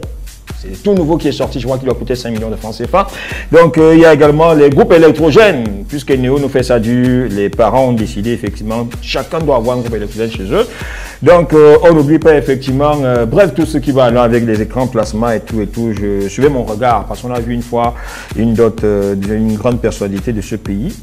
C'est tout nouveau qui est sorti, je crois qu'il doit coûter 5 millions de francs CFA. Donc il y a également les groupes électrogènes. Puisque Néo nous fait ça du, les parents ont décidé effectivement, chacun doit avoir un groupe électrogène chez eux. Donc on n'oublie pas effectivement, bref, tout ce qui va là avec les écrans plasma et tout, je suivais mon regard parce qu'on a vu une fois une dot d'une grande personnalité de ce pays.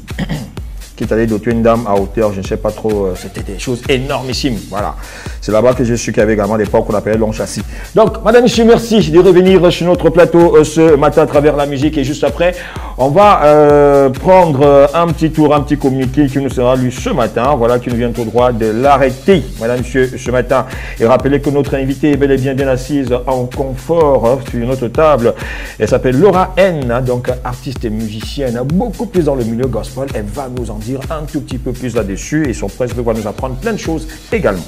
Qui est allé doter une dame à hauteur, je ne sais pas trop, c'était des choses énormissimes. Voilà. C'est là-bas que je suis qu'il y avait également des ports qu'on appelait long châssis. Donc, madame, monsieur, merci de revenir sur notre plateau ce matin à travers la musique. Et juste après, on va prendre un petit tour, un petit communiqué qui nous sera lu ce matin. Voilà, qui nous vient tout droit de l'arrêté, madame, monsieur, ce matin. Et rappelez que notre invitée est bel et bien assise en confort sur notre table. Elle s'appelle Laura N, donc artiste et musicienne, beaucoup plus dans le milieu gospel. Elle va nous en dire un tout petit peu plus là-dessus et son presse va nous apprendre plein de choses également.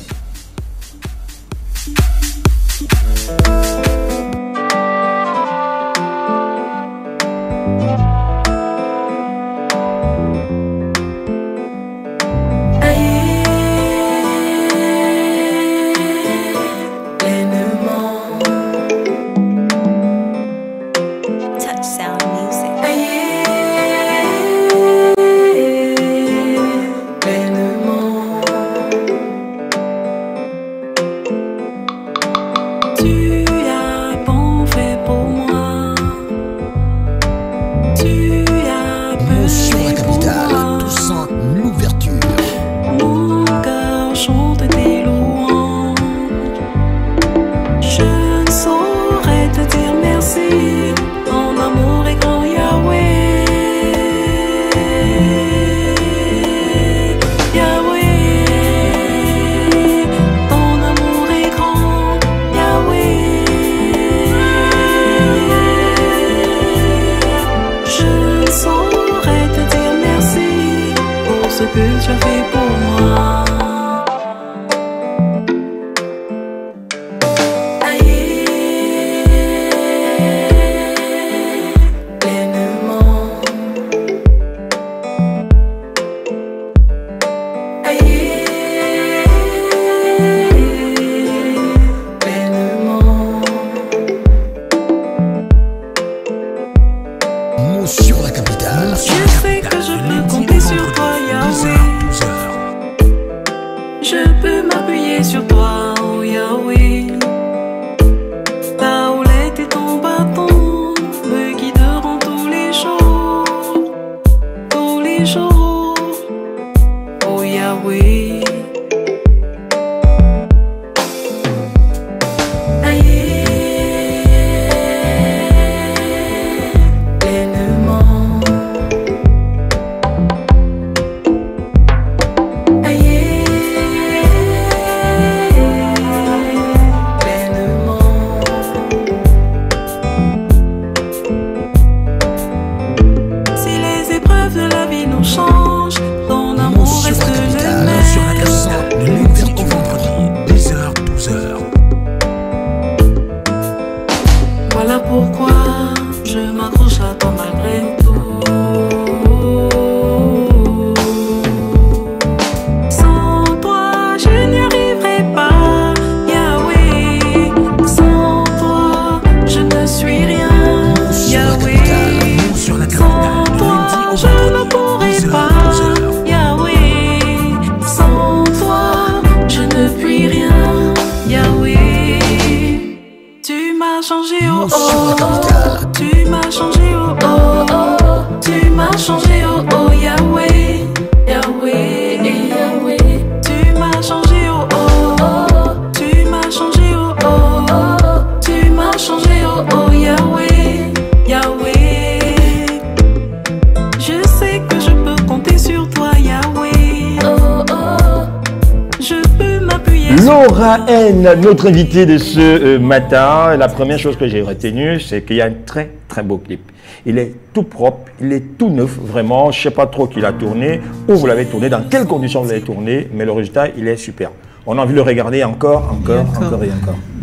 Laura N, notre invitée de ce matin. La première chose que j'ai retenue, c'est qu'il y a un très très beau clip. Il est tout propre, il est tout neuf, vraiment. Je ne sais pas trop qui l'a tourné, où vous l'avez tourné, dans quelles conditions vous l'avez tourné, mais le résultat, il est super. On a envie de le regarder encore et encore.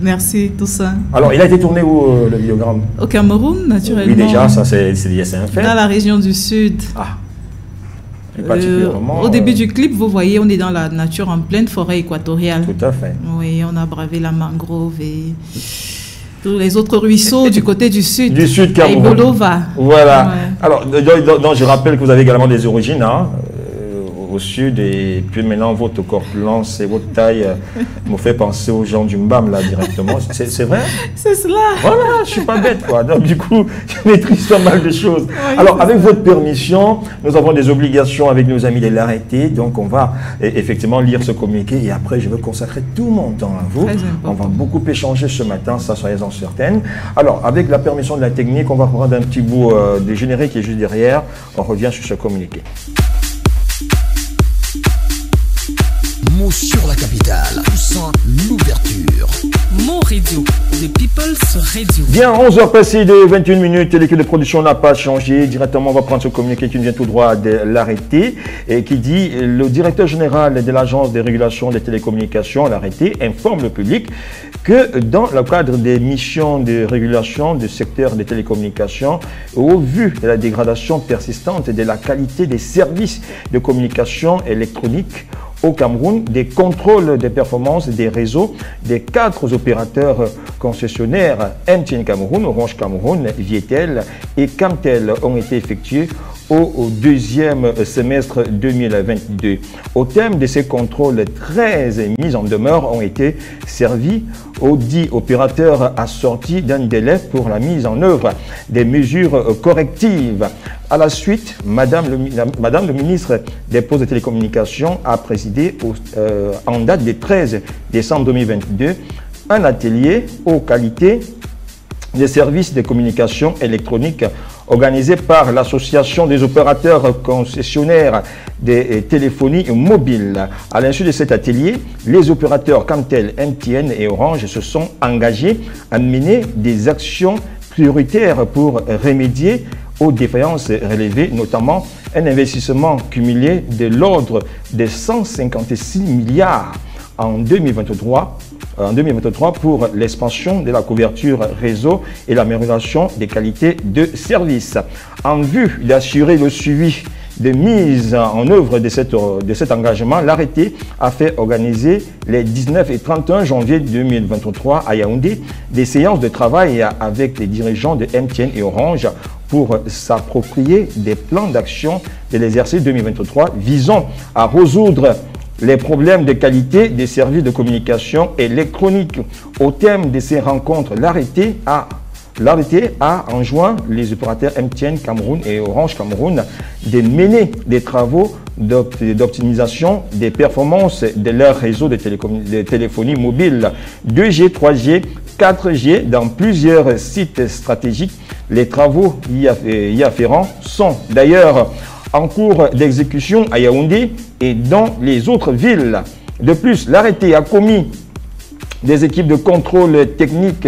Merci, Toussaint. Alors, il a été tourné où, le vidéogramme? Au Cameroun, naturellement. Oui, déjà, ça c'est un fait. Dans la région du Sud. Ah. Particulièrement, au début du clip, vous voyez, on est dans la nature en pleine forêt équatoriale. Tout à fait. Oui, on a bravé la mangrove et tous les autres ruisseaux du côté du Sud. Du Sud, Cameroun. Bolova. Voilà. Ouais. Alors, donc, je rappelle que vous avez également des origines, hein, au Sud, et puis maintenant votre corpulence et votre taille me fait penser aux gens du Mbam là directement. C'est vrai? C'est cela. Voilà, je ne suis pas bête quoi. Donc du coup, je maîtrise pas mal de choses. Oui, alors avec votre permission, nous avons des obligations avec nos amis de l'arrêté, donc on va effectivement lire ce communiqué et après je veux consacrer tout mon temps à vous. On va beaucoup échanger ce matin, ça soyez-en certaines. Alors avec la permission de la technique, on va prendre un petit bout de générique qui est juste derrière. On revient sur ce communiqué. Mots sur la capitale, Toussaint l'ouverture. Mots Radio, The People's Radio. Bien, 11h passées de 21 minutes, l'équipe de production n'a pas changé. Directement, on va prendre ce communiqué qui nous vient tout droit de l'arrêté et qui dit le directeur général de l'Agence de régulation des télécommunications, l'arrêté, informe le public que dans le cadre des missions de régulation du secteur des télécommunications, au vu de la dégradation persistante de la qualité des services de communication électronique, au Cameroun, des contrôles des performances des réseaux des 4 opérateurs concessionnaires MTN Cameroun, Orange Cameroun, Vietel et Camtel ont été effectués au deuxième semestre 2022. Au thème de ces contrôles, 13 mises en demeure ont été servies aux 10 opérateurs assortis d'un délai pour la mise en œuvre des mesures correctives. À la suite, Madame le ministre des Postes de télécommunications a présidé en date du 13 décembre 2022 un atelier aux qualités des services de communication électronique organisé par l'Association des opérateurs concessionnaires des téléphonies mobiles. À l'insu de cet atelier, les opérateurs Camtel, MTN et Orange se sont engagés à mener des actions prioritaires pour remédier aux défaillances relevées, notamment un investissement cumulé de l'ordre de 156 milliards en 2023 pour l'expansion de la couverture réseau et l'amélioration des qualités de service. En vue d'assurer le suivi de mise en œuvre de cet engagement, l'arrêté a fait organiser les 19 et 31 janvier 2023 à Yaoundé des séances de travail avec les dirigeants de MTN et Orange pour s'approprier des plans d'action de l'exercice 2023 visant à résoudre les problèmes de qualité des services de communication électronique. Au thème de ces rencontres, l'arrêté a enjoint les opérateurs MTN Cameroun et Orange Cameroun de mener des travaux d'optimisation des performances de leur réseau de téléphonie mobile 2G, 3G, 4G dans plusieurs sites stratégiques. Les travaux y afférents sont d'ailleurs en cours d'exécution à Yaoundé et dans les autres villes. De plus, l'arrêté a commis des équipes de contrôle technique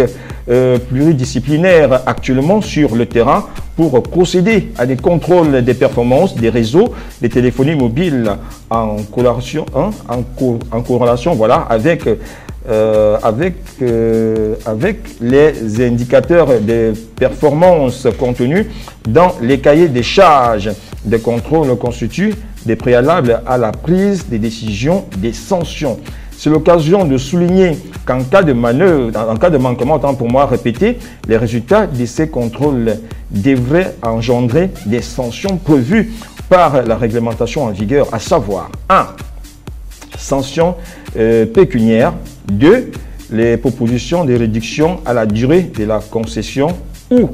pluridisciplinaires actuellement sur le terrain pour procéder à des contrôles des performances des réseaux des téléphonies mobiles en corrélation voilà, avec les indicateurs de performance contenus dans les cahiers des charges de contrôle constituent des préalables à la prise des décisions des sanctions. C'est l'occasion de souligner qu'en cas de manœuvre, en cas de manquement, autant pour moi répéter, les résultats de ces contrôles devraient engendrer des sanctions prévues par la réglementation en vigueur, à savoir 1. Sanctions pécuniaires, 2. Les propositions de réduction à la durée de la concession ou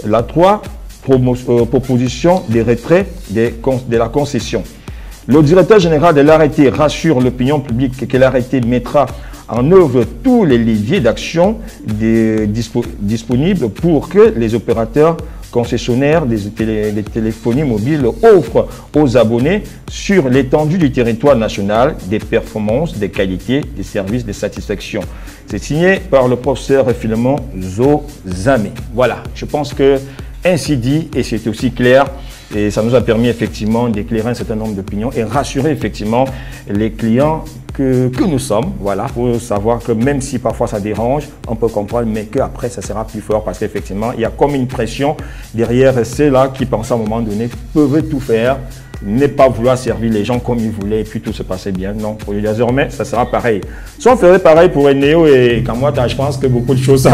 la 3. Proposition de retrait de la concession. Le directeur général de l'arrêté rassure l'opinion publique que l'arrêté mettra en œuvre tous les leviers d'action disponibles pour que les opérateurs concessionnaires des téléphonies mobiles offrent aux abonnés sur l'étendue du territoire national des performances, des qualités, des services de satisfaction. C'est signé par le professeur Philémon Zozamé. Voilà, je pense que Ainsi dit, et c'est aussi clair, et ça nous a permis effectivement d'éclairer un certain nombre d'opinions et rassurer effectivement les clients que nous sommes, voilà, pour savoir que même si parfois ça dérange, on peut comprendre, mais qu'après ça sera plus fort parce qu'effectivement, il y a comme une pression derrière ceux-là qui pensent à un moment donné peuvent tout faire, ne pas vouloir servir les gens comme ils voulaient et puis tout se passait bien. Non, pour les désormais, ça sera pareil. Si on ferait pareil pour Eneo et Kamwata, je pense que beaucoup de choses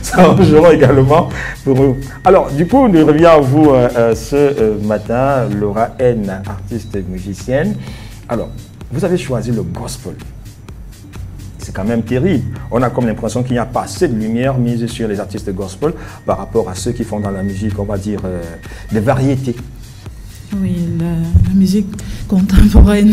s'arrangeront également pour eux. Alors, du coup, on revient à vous ce matin, Laura N, artiste musicienne. Alors, vous avez choisi le gospel. C'est quand même terrible. On a comme l'impression qu'il n'y a pas assez de lumière mise sur les artistes gospel par rapport à ceux qui font dans la musique, on va dire, des variétés. Oui, la musique contemporaine.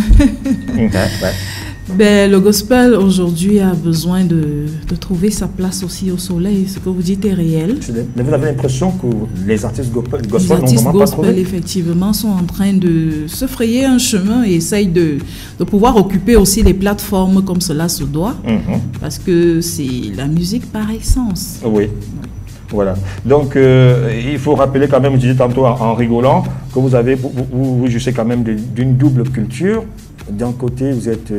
Ben, le gospel aujourd'hui a besoin de trouver sa place aussi au soleil. Ce que vous dites est réel. Mais vous avez l'impression que les artistes gospel n'ont pas trouvé. Effectivement, sont en train de se frayer un chemin et essayent de pouvoir occuper aussi les plateformes comme cela se doit. Parce que c'est la musique par essence. Oui. Voilà. Donc, il faut rappeler quand même, je disais tantôt en rigolant, que vous avez, vous jouissez quand même d'une double culture. D'un côté, vous êtes...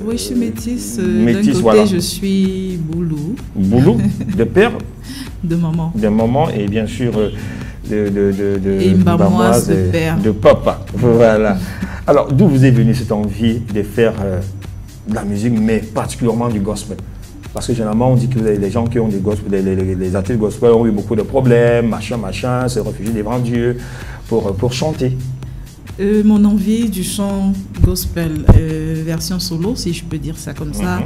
oui, je suis métisse. D'un côté, voilà. Je suis boulou. Boulou, de père. De maman. De maman et bien sûr et Mbamoise de père. De papa. Voilà. Alors, d'où vous est venue cette envie de faire de la musique, mais particulièrement du gospel? Parce que généralement, on dit que les gens qui ont des gospel, les artistes gospel ont eu beaucoup de problèmes, machin, se réfugient devant Dieu pour chanter. Mon envie du chant gospel, version solo, si je peux dire ça comme ça,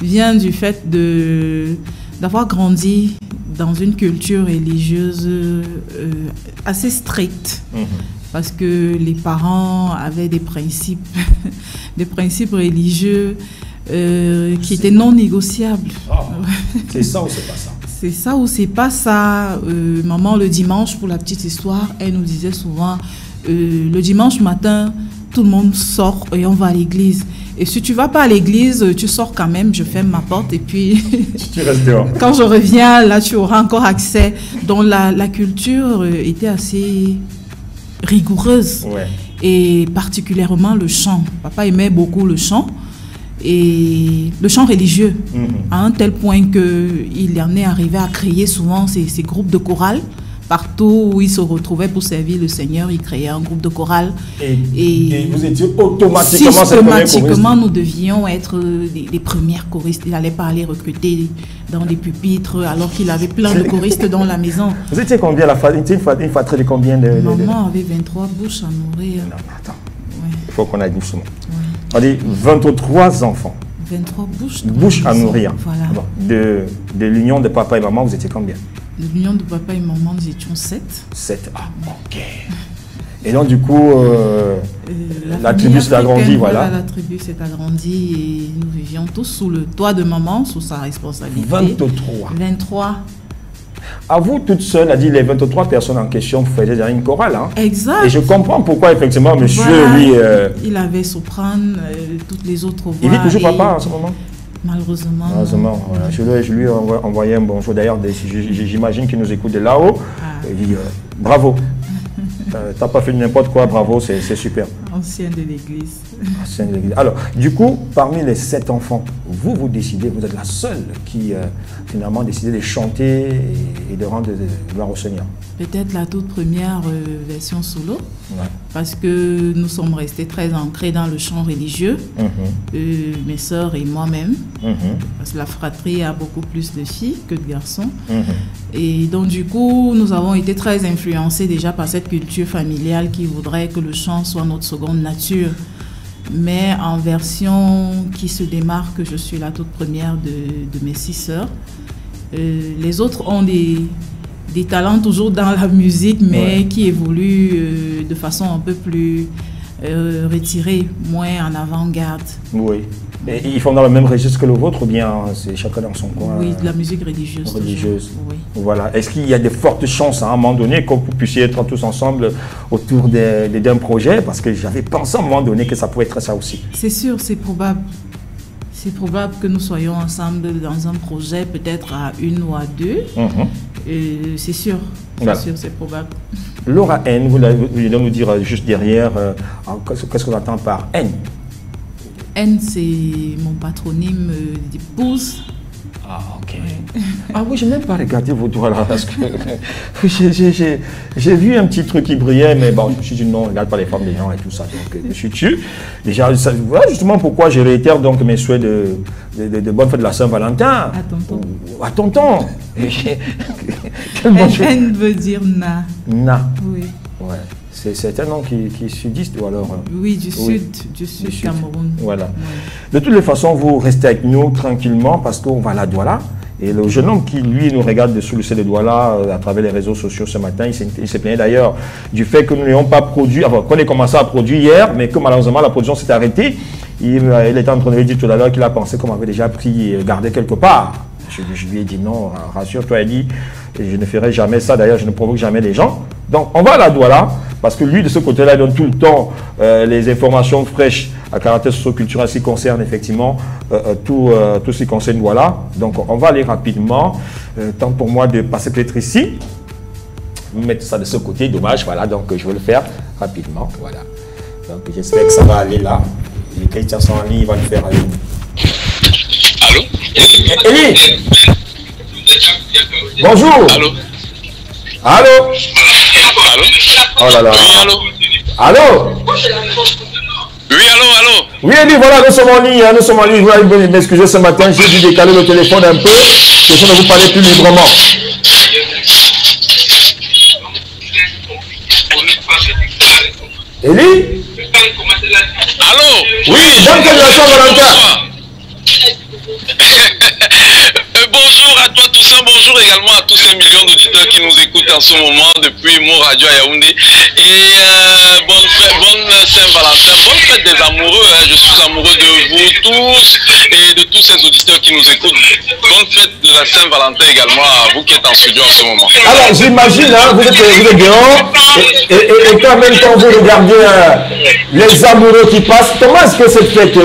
vient du fait d'avoir grandi dans une culture religieuse assez stricte. Parce que les parents avaient des principes, des principes religieux qui étaient non négociables. C'est ça ou c'est pas ça? C'est ça ou c'est pas ça. Maman, le dimanche, pour la petite histoire, elle nous disait souvent, le dimanche matin, tout le monde sort et on va à l'église. Et si tu vas pas à l'église, tu sors quand même, je ferme ma porte et puis tu restes dehors. Quand je reviens, là, tu auras encore accès. Donc la culture était assez rigoureuse. Et particulièrement le chant. Papa aimait beaucoup le chant. Et le chant religieux, à un tel point qu'il en est arrivé à créer souvent ces groupes de chorale. Partout où il se retrouvait pour servir le Seigneur, il créait un groupe de chorale. Et vous étiez automatiquement systématiquement, nous devions être les premières choristes. Il n'allait pas aller recruter dans des pupitres alors qu'il avait plein de choristes dans la maison. Vous étiez combien une fratrie de combien Maman avait 23 bouches à nourrir. Non, attends. Il faut qu'on aille doucement. On dit 23 enfants. 23 bouches à nourrir. Voilà. Bon, de l'union de papa et maman, vous étiez combien? De l'union de papa et maman, nous étions 7. 7, ah, ok. Et donc, du coup, la tribu s'est agrandie, voilà. La tribu s'est agrandie et nous vivions tous sous le toit de maman, sous sa responsabilité. 23. À vous, toute seule, a dit les 23 personnes en question faisaient une chorale. Hein? Exact. Et je comprends pourquoi, effectivement, monsieur, lui... Il avait soprane, toutes les autres voix. Il vit toujours papa en ce moment? Malheureusement. Voilà. Je lui ai envoyé un bonjour. D'ailleurs, j'imagine qu'il nous écoute de là-haut. Il dit bravo. T'as pas fait n'importe quoi, bravo, c'est super. Ancien de l'église. Alors, du coup, parmi les 7 enfants, vous décidez, vous êtes la seule qui finalement décidé de chanter et de rendre gloire au Seigneur. Peut-être la toute première version solo, parce que nous sommes restés très ancrés dans le chant religieux, mes sœurs et moi-même, parce que la fratrie a beaucoup plus de filles que de garçons. Et donc du coup, nous avons été très influencés déjà par cette culture familiale qui voudrait que le chant soit notre seconde nature. Mais en version qui se démarque, je suis la toute première de mes 6 sœurs. Les autres ont des talents toujours dans la musique, mais qui évoluent de façon un peu plus retirée, moins en avant-garde. Oui. Et ils font dans le même registre que le vôtre ou bien c'est chacun dans son coin? Oui, de la musique religieuse. Oui. Voilà. Est-ce qu'il y a de fortes chances à un moment donné que vous puissiez être tous ensemble autour d'un projet? Parce que j'avais pensé à un moment donné que ça pouvait être ça aussi. C'est sûr, c'est probable. C'est probable que nous soyons ensemble dans un projet, peut-être à 1 ou à 2. C'est sûr. Voilà. C'est sûr, c'est probable. Laura N, vous voulez nous dire juste derrière, qu'est-ce qu'on entend par N? N, c'est mon patronyme d'épouse. Ah, ok. Ouais. Ah oui, je n'ai même pas regardé vos doigts là, parce que j'ai vu un petit truc qui brillait, mais bon, je me suis dit non, on ne regarde pas les femmes des gens et tout ça, donc je suis dessus. Déjà, voilà justement pourquoi je réitère donc mes souhaits de bonne fête de la Saint-Valentin. À tonton. À tonton. N veut dire na. Na. Oui. Ouais. C'est un nom qui est sudiste ou alors Oui, du sud Cameroun. Voilà. Ouais. De toutes les façons, vous restez avec nous tranquillement parce qu'on va à la Douala. Et le jeune homme qui, lui, nous regarde sous le ciel de Douala à travers les réseaux sociaux ce matin, il s'est plaint d'ailleurs du fait que nous n'ayons pas produit, enfin, qu'on ait commencé à produire hier, mais que malheureusement la production s'est arrêtée. Il était en train de lui dire tout à l'heure qu'il a pensé qu'on avait déjà pris et gardé quelque part. Je lui ai dit non, rassure-toi, il dit, je ne ferai jamais ça, d'ailleurs je ne provoque jamais les gens. Donc on va à la Douala, parce que lui de ce côté-là, il donne tout le temps les informations fraîches à caractère socio-culturel qui concerne effectivement tout ce qui concerne Douala. Donc on va aller rapidement, temps pour moi de passer peut-être ici, mettre ça de ce côté, dommage, voilà, donc je vais le faire rapidement, voilà. Donc j'espère que ça va aller là, les questions sont en ligne, il va le faire en ligne. Allô? Élie. Bonjour. Allô? Allô? Allô? Oh là là. Oui, allô? Allô? Oui, allô? Oui, Élie, voilà, nous sommes en ligne. Nous sommes en ligne. Vous allez m'excuser ce matin, j'ai dû décaler le téléphone un peu, question de vous parler plus librement. Élie? Allô? Oui, bonne fête de la Saint-Valentin. Bonjour à toi Toussaint, bonjour également à tous ces millions d'auditeurs qui nous écoutent en ce moment depuis Mo Radio à Yaoundé. Et bonne Saint-Valentin, bonne fête des amoureux, hein. Je suis amoureux de vous tous et de tous ces auditeurs qui nous écoutent. Bonne fête de la Saint-Valentin également à vous qui êtes en studio en ce moment. Alors j'imagine, hein, vous êtes dehors et quand même quand vous regardez les amoureux qui passent, comment est-ce que cette fête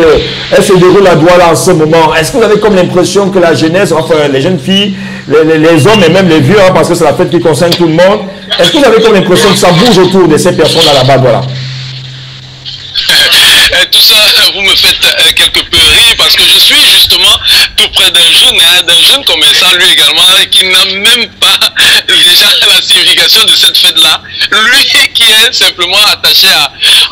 elle se déroule à Douala en ce moment? Est-ce que vous avez comme l'impression que la jeunesse, enfin les jeunes filles, les hommes et même les vieux, hein, parce que c'est la fête qui concerne tout le monde, est-ce que vous avez comme l'impression que ça bouge autour de ces personnes là-bas, voilà? Tout ça, vous me faites quelque peu rire parce que je suis justement tout près d'un jeune commerçant lui également qui n'a même pas déjà la signification de cette fête-là. Lui qui est simplement attaché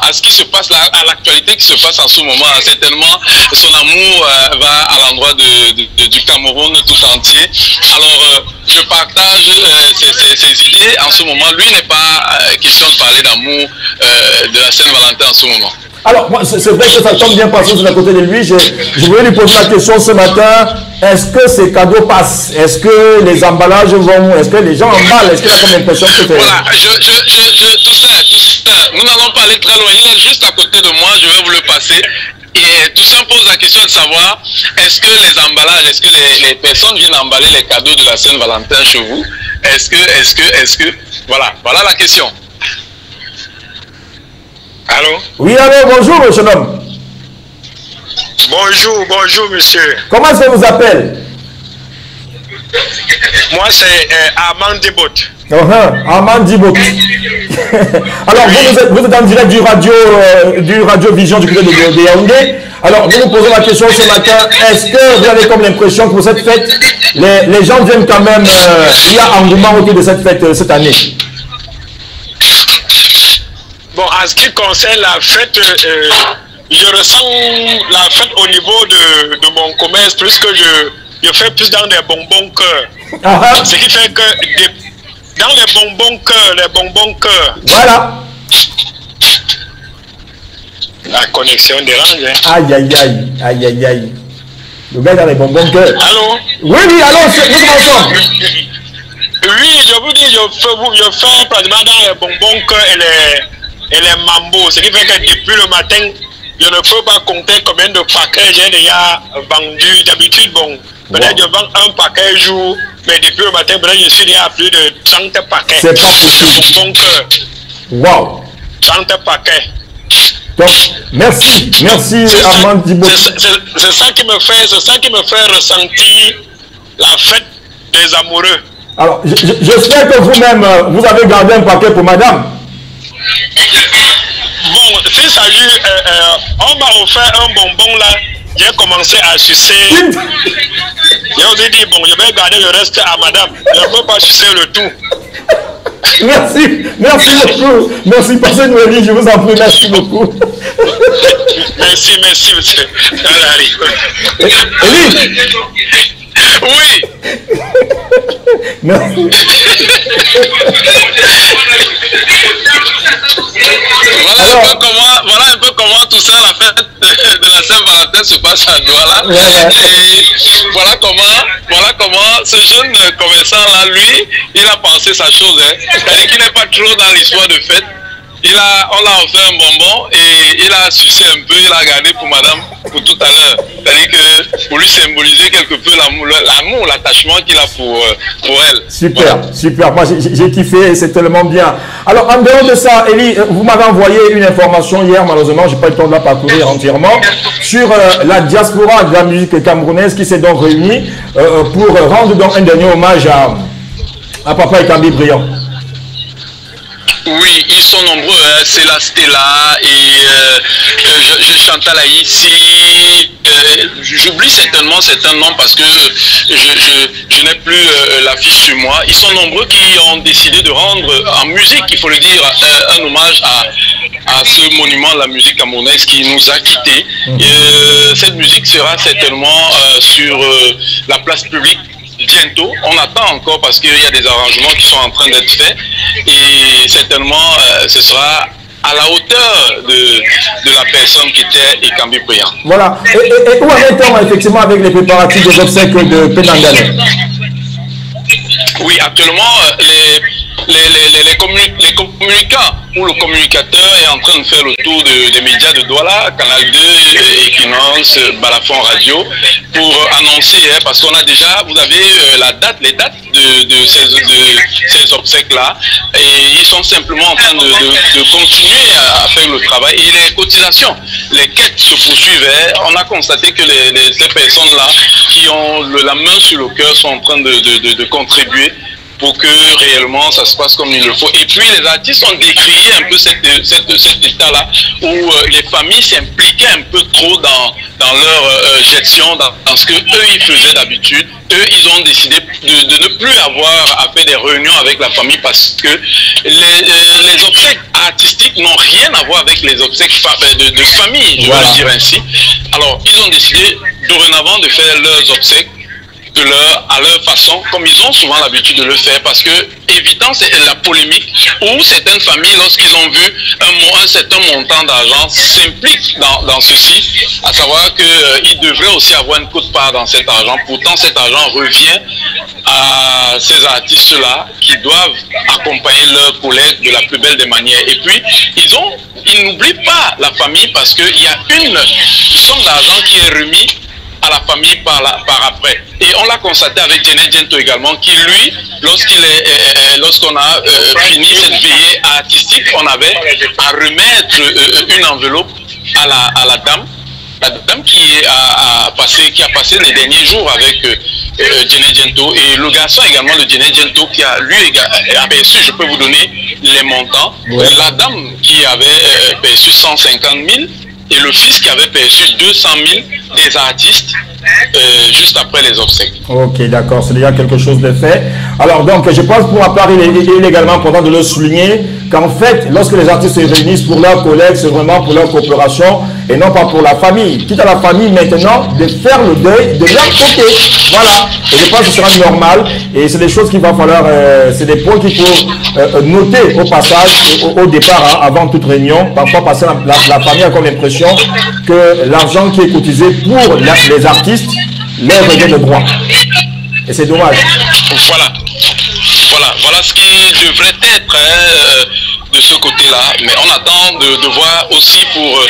à ce qui se passe là, à l'actualité qui se passe en ce moment. Certainement, son amour va à l'endroit du Cameroun tout entier. Alors, je partage ses idées en ce moment. Lui n'est pas question de parler d'amour de la Saint-Valentin en ce moment. Alors, moi, c'est vrai que ça tombe bien parce que c'est à côté de lui. Je voulais lui poser la question ce matin. Est-ce que ces cadeaux passent? Est-ce que les emballages vont? Est-ce que les gens emballent? Est-ce qu'il a comme l'impression que c'est... Voilà, tout ça, nous n'allons pas aller très loin. Il est juste à côté de moi, je vais vous le passer. Et tout ça pose la question de savoir, est-ce que les emballages, est-ce que les personnes viennent emballer les cadeaux de la Saint-Valentin chez vous? Est-ce que... Voilà la question. Allô? Oui, allô, bonjour, monsieur homme. Bonjour, monsieur. Comment est-ce que vous appelez? Moi, c'est Armand Dibot. Armand Dibot. Alors, vous êtes en direct du Radio Vision du côté de Yaoundé. Alors, nous posons la question ce matin. Est-ce que vous avez comme l'impression que pour cette fête, les gens viennent quand même, il y a engouement autour de cette fête cette année? Bon, en ce qui concerne la fête, je ressens la fête au niveau de mon commerce, plus que je fais plus dans des bonbons cœurs. Ce qui fait que dans les bonbons cœurs. Voilà. La connexion dérange. Hein. Aïe. Le gars dans les bonbons cœurs. Allô? Oui, allô, nous sommes ensemble. Oui, je vous dis, je fais pratiquement dans les bonbons cœurs et les mambos. Ce qui fait que depuis le matin, je ne peux pas compter combien de paquets j'ai déjà vendu. D'habitude, bon, peut-être je vends un paquet jour, mais depuis le matin, peut-être je suis déjà à plus de 30 paquets. C'est pas possible. Donc, wow. 30 paquets. Donc, merci Armand Dibot. C'est ça qui me fait ressentir la fête des amoureux. Alors, j'espère que vous-même, vous avez gardé un paquet pour madame. Bon, c'est ça, on m'a offert un bonbon là. J'ai commencé à sucer. J'ai aussi dit, bon, je vais garder le reste à madame. Je ne peux pas sucer le tout. Merci beaucoup. Merci, passez une bonne nuit, je vous en prie, merci beaucoup. Merci, monsieur. Oui. Merci. Voilà un peu comment tout ça, la fête de la Saint-Valentin se passe à Douala. Et voilà comment ce jeune commerçant là, lui, il a pensé sa chose. C'est-à-dire qu'il n'est pas trop dans l'histoire de fête. On l'a offert un bonbon et il a sucé un peu, il a gardé pour madame pour tout à l'heure. C'est-à-dire que pour lui symboliser quelque peu l'amour, l'attachement qu'il a pour elle. Super, voilà. Super. Moi, j'ai kiffé, c'est tellement bien. Alors, en dehors de ça, Elie, vous m'avez envoyé une information hier, malheureusement, je n'ai pas eu le temps de la parcourir entièrement, sur la diaspora de la musique camerounaise qui s'est donc réunie pour rendre donc un dernier hommage à Papa Ekambi Briand. Oui, ils sont nombreux, hein. C'est la Stella et Chantal ici. J'oublie certainement certains noms parce que je n'ai plus l'affiche sur moi. Ils sont nombreux qui ont décidé de rendre en musique, il faut le dire, un hommage à ce monument de la musique camerounaise qui nous a quittés. Cette musique sera certainement sur la place publique bientôt. On attend encore parce qu'il y a des arrangements qui sont en train d'être faits et certainement ce sera à la hauteur de la personne qui était Ekambi Briand. Voilà. Et où en est-on effectivement avec les préparatifs des obsèques de Penangale? Oui, actuellement, les communicants ou le communicateur est en train de faire le tour des médias de Douala, Canal 2, Equinox, Balafon Radio, pour annoncer, parce qu'on a déjà, vous avez les dates de ces obsèques-là, et ils sont simplement en train de continuer à faire le travail. Et les cotisations, les quêtes se poursuivent. On a constaté que ces personnes-là qui ont la main sur le cœur sont en train de contribuer pour que réellement ça se passe comme il le faut. Et puis les artistes ont décrié un peu cet état-là où les familles s'impliquaient un peu trop dans leur gestion, dans ce que eux ils faisaient d'habitude. Eux, ils ont décidé de ne plus avoir à faire des réunions avec la famille parce que les obsèques artistiques n'ont rien à voir avec les obsèques de famille, je veux le dire ainsi. Alors, ils ont décidé dorénavant de faire leurs obsèques à leur façon, comme ils ont souvent l'habitude de le faire, parce que évitant la polémique où certaines familles, lorsqu'ils ont vu un certain montant d'argent, s'impliquent dans ceci, à savoir qu'ils devraient aussi avoir une quote-part dans cet argent. Pourtant, cet argent revient à ces artistes-là qui doivent accompagner leurs collègues de la plus belle des manières. Et puis, ils n'oublient pas la famille parce qu'il y a une somme d'argent qui est remise à la famille par après. Et on l'a constaté avec Djené Djento également, qui lui, lorsqu'on a fini cette veillée artistique, on avait à remettre une enveloppe à la dame qui a passé les derniers jours avec Djené Djento, et le garçon également de Djené Djento qui a lui perçu, je peux vous donner les montants, la dame qui avait perçu 150 000 et le fils qui avait perçu 200 000 des artistes juste après les obsèques. Ok, d'accord, c'est déjà quelque chose de fait. Alors donc, je pense pour ma part, il est également important de le souligner qu'en fait, lorsque les artistes se réunissent pour leurs collègues, c'est vraiment pour leur coopération et non pas pour la famille. Quitte à la famille maintenant de faire le deuil de leur côté. Voilà. Et je pense que ce sera normal et c'est des choses qu'il va falloir, c'est des points qu'il faut noter au passage, au départ, avant toute réunion. Parfois, parce que la famille a comme l'impression que l'argent qui est cotisé pour les artistes leur revient de droit. Et c'est dommage. Voilà ce qui devrait être de ce côté-là. Mais on attend de voir aussi pour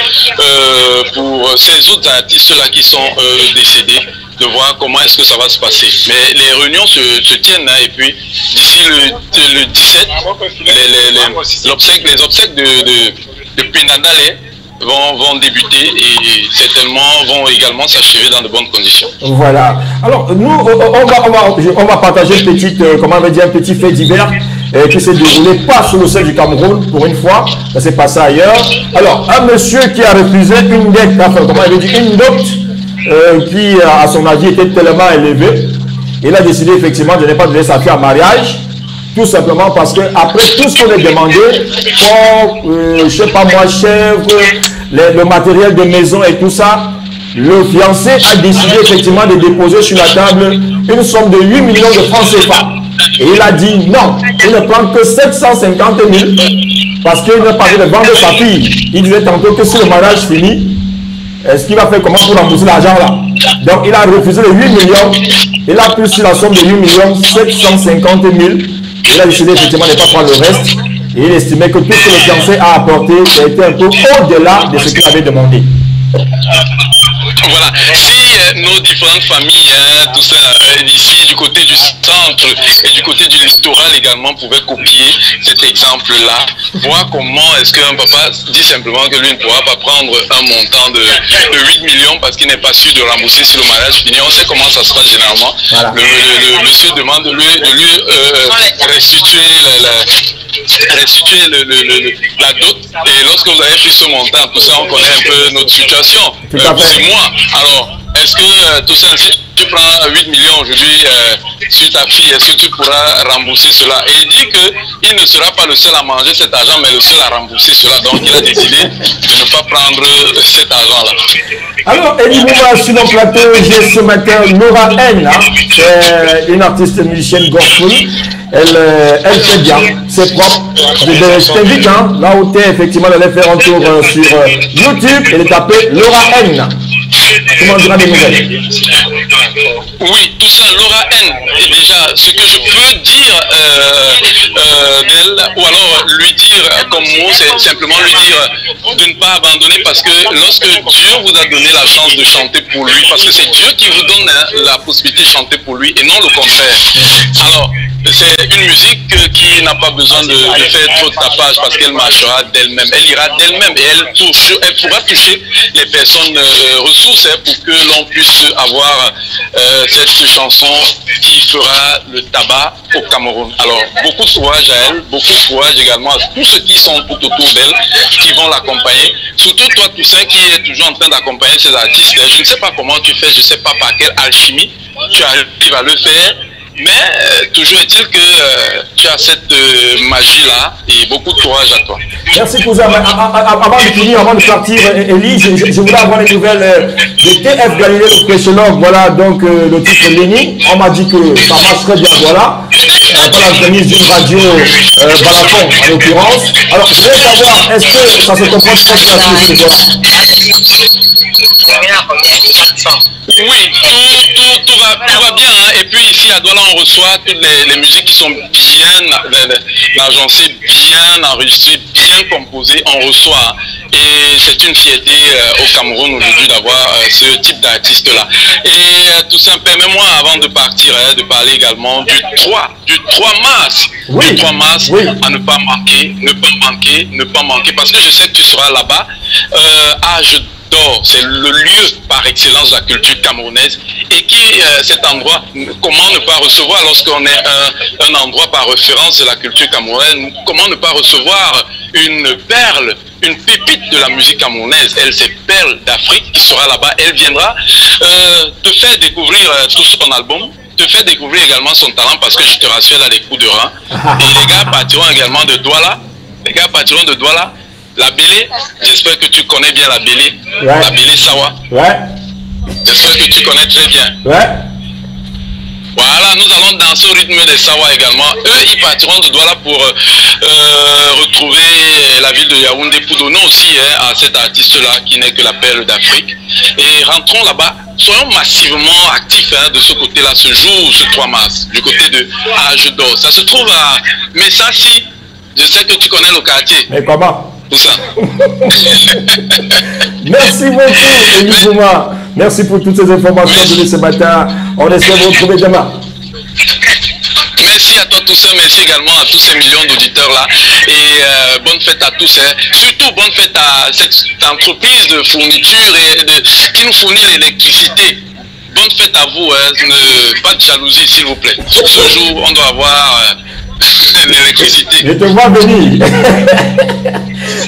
ces autres artistes-là qui sont décédés, de voir comment est-ce que ça va se passer. Mais les réunions se tiennent, et puis d'ici le 17, les obsèques de Penangale vont débuter et certainement vont également s'achever dans de bonnes conditions. Voilà. Alors, nous, on va partager une petite, comment on va dire, un petit fait divers qui s'est déroulé pas sur le sol du Cameroun, pour une fois, ça s'est passé ailleurs. Alors, un monsieur qui a refusé une dette, enfin, comment il veut dire, une dot qui, à son avis, était tellement élevée, il a décidé effectivement de ne pas donner sa fille en mariage. Tout simplement parce que après tout ce qu'on a demandé, pour, je sais pas moi, chèvre, le matériel de maison et tout ça, le fiancé a décidé effectivement de déposer sur la table une somme de 8 millions de francs CFA. Et il a dit non, il ne prend que 750 000 parce qu'il n'a pas de vendre sa fille. Il disait tantôt que si le mariage finit, est-ce qu'il va faire comment pour rembourser l'argent là? Donc il a refusé les 8 millions, il a pris sur la somme de 8 millions 750 000. Il a décidé effectivement de ne pas prendre le reste et il estimait que tout ce que le fiancé a apporté a été un peu au-delà de ce qu'il avait demandé. Voilà, si nos différentes familles, tout ça, ici du côté du centre et du côté du littoral également pouvaient copier cet exemple-là, voir comment est-ce qu'un papa dit simplement que lui ne pourra pas prendre un montant de 8 millions parce qu'il n'est pas sûr de rembourser si le mariage finit. On sait comment ça se passe généralement. Voilà. Le monsieur demande de lui restituer la dot, et lorsque vous avez pris ce montant, tout ça, on connaît un peu notre situation. C'est moi. Alors, est-ce que tout ça, si tu prends 8 millions aujourd'hui sur ta fille, est-ce que tu pourras rembourser cela? Et il dit qu'il ne sera pas le seul à manger cet argent, mais le seul à rembourser cela. Donc, il a décidé de ne pas prendre cet argent-là. Alors, Elie Mouma, sur notre plateau, j'ai ce matin Laura N, c'est une artiste musicienne gospel. Elle fait bien, c'est propre. Je t'invite, là où tu es, effectivement, d'aller faire un tour sur YouTube et de taper Laura N. Tu m'en diras des nouvelles. Oui, tout ça, Laura N. Et déjà, ce que je peux dire d'elle, ou alors lui dire comme mot, c'est simplement lui dire de ne pas abandonner parce que lorsque Dieu vous a donné la chance de chanter pour lui, parce que c'est Dieu qui vous donne la possibilité de chanter pour lui et non le contraire. Alors, c'est une musique qui n'a pas besoin de faire trop de tapage parce qu'elle marchera d'elle-même. Elle ira d'elle-même et elle pourra toucher les personnes ressources pour que l'on puisse avoir cette chanson qui fera le tabac au Cameroun. Alors, beaucoup de courage à elle, beaucoup de courage également à tous ceux qui sont tout autour d'elle, qui vont l'accompagner. Surtout toi, Toussaint, qui est toujours en train d'accompagner ces artistes. Je ne sais pas comment tu fais, je ne sais pas par quelle alchimie tu arrives à le faire. Mais toujours est-il que tu as cette magie-là et beaucoup de courage à toi. Merci cousin. Avant de finir, avant de partir, Elie, je voulais avoir les nouvelles de TF Galilée, le pressologue. Voilà donc le titre Lénine. On m'a dit que ça marche très bien. Voilà. Voilà la prémisse d'une radio Balafon en l'occurrence. Alors je voulais savoir, est-ce que ça se comprend sur Oui, tout va bien. Et puis ici à Douala, on reçoit toutes les musiques qui sont bien agencées, bien enregistrées, bien composées. On reçoit. Et c'est une fierté au Cameroun aujourd'hui d'avoir ce type d'artiste-là. Et tout ça, permets-moi avant de partir, de parler également du 3 mars. Oui. Du 3 mars, oui. À ne pas manquer, parce que je sais que tu seras là-bas. Âge d'or, c'est le lieu par excellence de la culture camerounaise. Et cet endroit, comment ne pas recevoir lorsqu'on est un endroit par référence de la culture camerounaise, comment ne pas recevoir une perle, une pépite de la musique camerounaise. Elle, c'est Perle d'Afrique qui sera là-bas. Elle viendra te faire découvrir tout son album, te faire découvrir également son talent parce que je te rassure, elle a des coups de rein. Et les gars partiront également de Douala. La Bélé, j'espère que tu connais bien la Bélé. Ouais. La Bélé Sawa. Ouais. J'espère que tu connais très bien. Ouais. Voilà, nous allons danser au rythme des Sawa également. Eux, ils partiront de Douala pour retrouver la ville de Yaoundé pour donner aussi à cet artiste-là qui n'est que la perle d'Afrique. Et rentrons là-bas. Soyons massivement actifs de ce côté-là ce jour, ce 3 mars, du côté de Âge d'or. Ça se trouve à Messassi. Je sais que tu connais le quartier. Mais comment? Tout ça. Merci beaucoup, Elie Mouma. Merci pour toutes ces informations données ce matin. On essaie de vous retrouver demain. Merci à toi Toussaint, merci également à tous ces millions d'auditeurs-là. Et bonne fête à tous. Hein. Surtout bonne fête à cette entreprise de fourniture qui nous fournit l'électricité. Bonne fête à vous. Hein. Pas de jalousie, s'il vous plaît. Ce jour, on doit avoir l'électricité. Je te vois venir.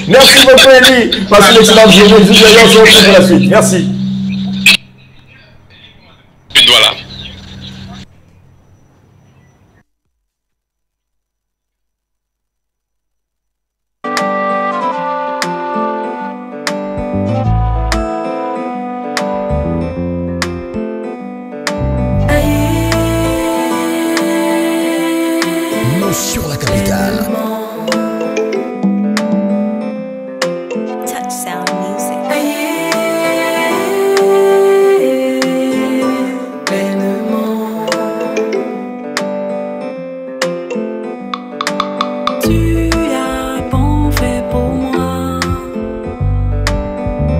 Merci beaucoup, Elie. Passez une excellente journée. Je vous dis à pour la suite. Merci. Voilà. Sur la capitale. Touch sound music. Tu as bon fait pour moi.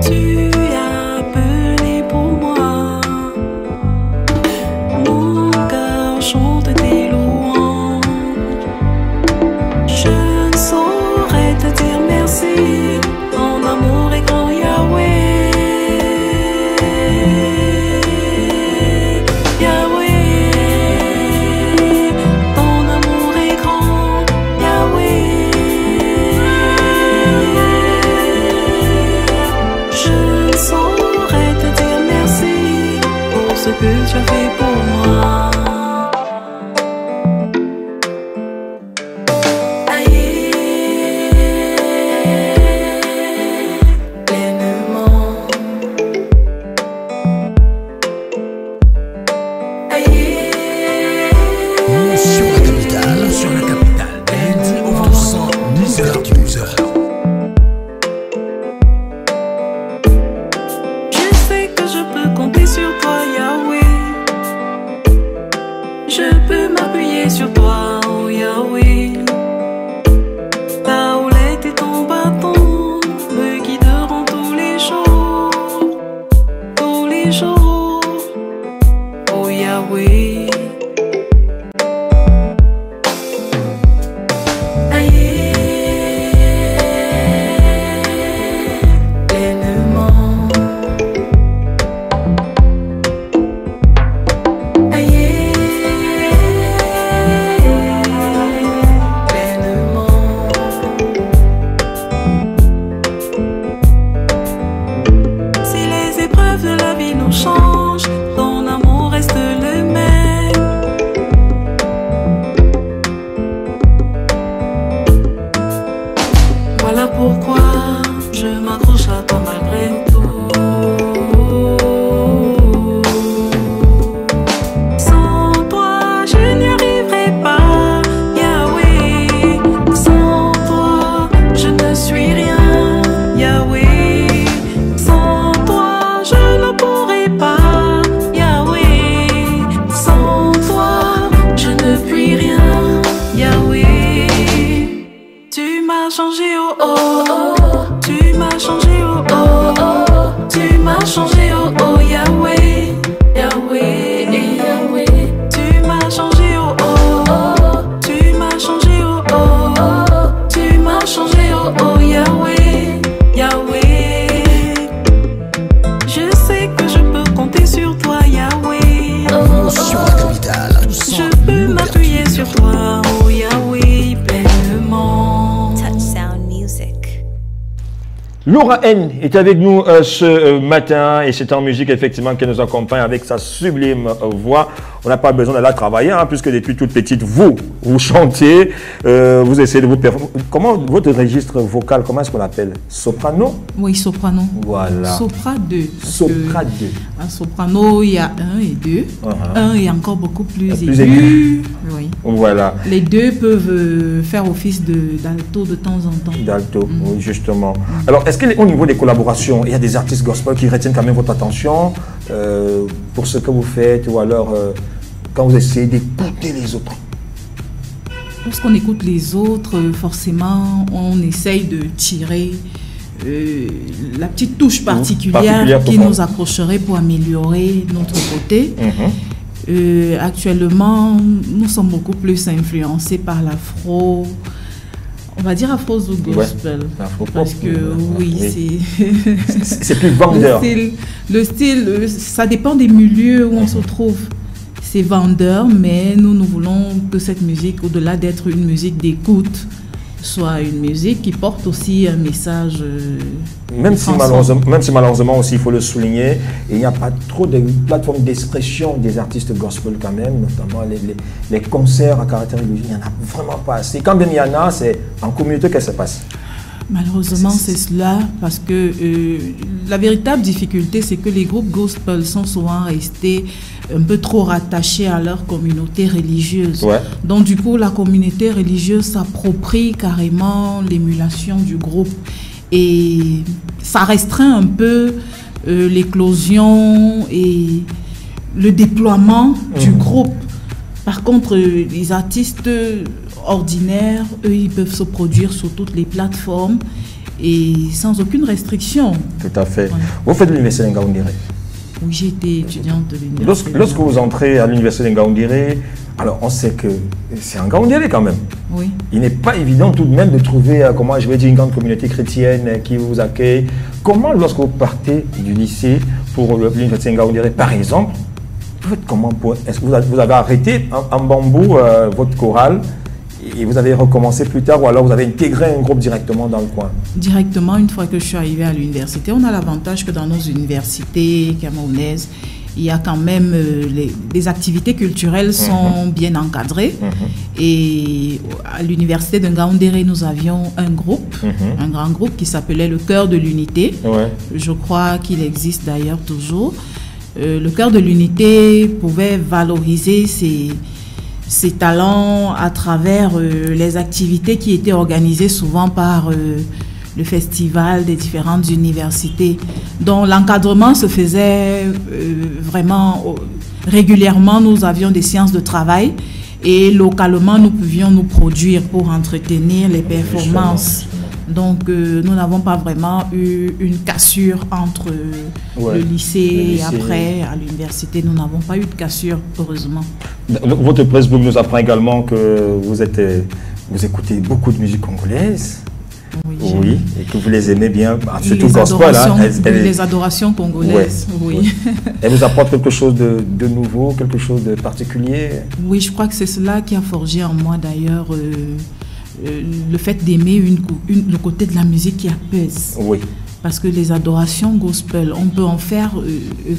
Tu as appelé pour moi. Mon cœur chante tes louanges. Je ne saurais te dire merci. Ton amour est grand, Yahweh. Yahweh. Ton amour est grand, Yahweh. Je ne saurais te dire merci pour ce que tu as fait pour moi. Sur la capitale. Sur la capitale. Lundi au vendredi, 10h. Je sais que je peux compter sur toi, Yahweh. Je peux m'appuyer sur toi, oh Yahweh. Ta houlette et ton bâton me guideront tous les jours, oh Yahweh. Si les épreuves de la vie nous changent, ton amour reste le même. Voilà pourquoi je m'accroche à toi malgré tout. Sans toi, je n'y arriverai pas, Yahweh. Sans toi, je ne suis rien, Yahweh. Sans toi, je ne pourrai pas, Yahweh. Sans toi, je ne puis rien, Yahweh. Tu m'as changé, oh oh oh. Tu m'as changé, oh oh oh. Tu m'as changé, oh oh Yahweh. Yahweh, Yahweh. Tu m'as changé, oh oh oh. Tu m'as changé, oh oh oh. Tu m'as changé, oh oh Yahweh. Yahweh. Je sais que je peux compter sur toi, Yahweh. Sur la capitale. Je peux m'appuyer sur toi, oh Yahweh, pleinement. Touch sound music. Laura N est avec nous ce matin et c'est en musique effectivement qu'elle nous accompagne avec sa sublime voix. On n'a pas besoin d'aller travailler puisque depuis toute petite vous chantez, vous essayez de vous performer. Comment votre registre vocal, comment est-ce qu'on l'appelle? Soprano? Oui, soprano. Voilà. Sopra 2. Sopra 2. Un soprano, il y a 1 et 2. 1 est encore beaucoup plus aigu. Oui. Voilà. Les deux peuvent faire office d'alto de temps en temps. D'alto, oui, justement. Alors, est-ce qu'au niveau des collaborations, il y a des artistes gospel qui retiennent quand même votre attention pour ce que vous faites ou alors quand vous essayez d'écouter les autres? Lorsqu'on écoute les autres, forcément, on essaye de tirer la petite touche particulière qui nous accrocherait pour améliorer notre côté. Actuellement, nous sommes beaucoup plus influencés par l'afro, on va dire afro-zouk gospel. Ouais, parce que oui. c'est plus vendeur. Le style, ça dépend des milieux où on se trouve. C'est vendeur, mais nous voulons que cette musique, au-delà d'être une musique d'écoute, soit une musique qui porte aussi un message. Même si malheureusement aussi, il faut le souligner, il n'y a pas trop de plateformes d'expression des artistes gospel quand même, notamment les concerts à caractère religieux, il n'y en a vraiment pas assez. Quand même il y en a, c'est en communauté que ça se passe. Malheureusement, c'est cela, parce que la véritable difficulté, c'est que les groupes gospel sont souvent restés un peu trop rattachés à leur communauté religieuse. Ouais. Donc, du coup, la communauté religieuse s'approprie carrément l'émulation du groupe. Et ça restreint un peu l'éclosion et le déploiement du groupe. Par contre, les artistes ordinaires, eux, ils peuvent se produire sur toutes les plateformes et sans aucune restriction. Tout à fait. Voilà. Vous faites l'université d'Ngaoundéré? Oui, j'ai été étudiante de l'université. Lorsque vous entrez à l'université d'Ngaoundéré, alors on sait que c'est un Ngaoundéré quand même. Oui. Il n'est pas évident tout de même de trouver, comment je vais dire, une grande communauté chrétienne qui vous accueille. Comment, lorsque vous partez du lycée pour l'université d'Ngaoundéré, par exemple, vous faites comment est-ce que vous avez arrêté en bambou votre chorale et vous avez recommencé plus tard, ou alors vous avez intégré un groupe directement dans le coin? Directement, une fois que je suis arrivée à l'université, on a l'avantage que dans nos universités camerounaises, il y a quand même les activités culturelles sont bien encadrées. Et à l'université de Ngaoundéré, nous avions un groupe, un grand groupe qui s'appelait le Chœur de l'Unité. Ouais. Je crois qu'il existe d'ailleurs toujours. Le Chœur de l'Unité pouvait valoriser ses talents à travers les activités qui étaient organisées souvent par le festival des différentes universités, dont l'encadrement se faisait vraiment régulièrement. Nous avions des séances de travail et localement nous pouvions nous produire pour entretenir les performances. Donc nous n'avons pas vraiment eu une cassure entre le lycée et après à l'université. Nous n'avons pas eu de cassure, heureusement. Votre Facebook nous apprend également que vous écoutez beaucoup de musique congolaise. Oui, et que vous les aimez bien, surtout gospel. Les adorations congolaises, oui. Elle vous apporte quelque chose de nouveau, quelque chose de particulier? Oui, je crois que c'est cela qui a forgé en moi d'ailleurs le fait d'aimer le côté de la musique qui apaise. Oui. Parce que les adorations gospel, on peut en faire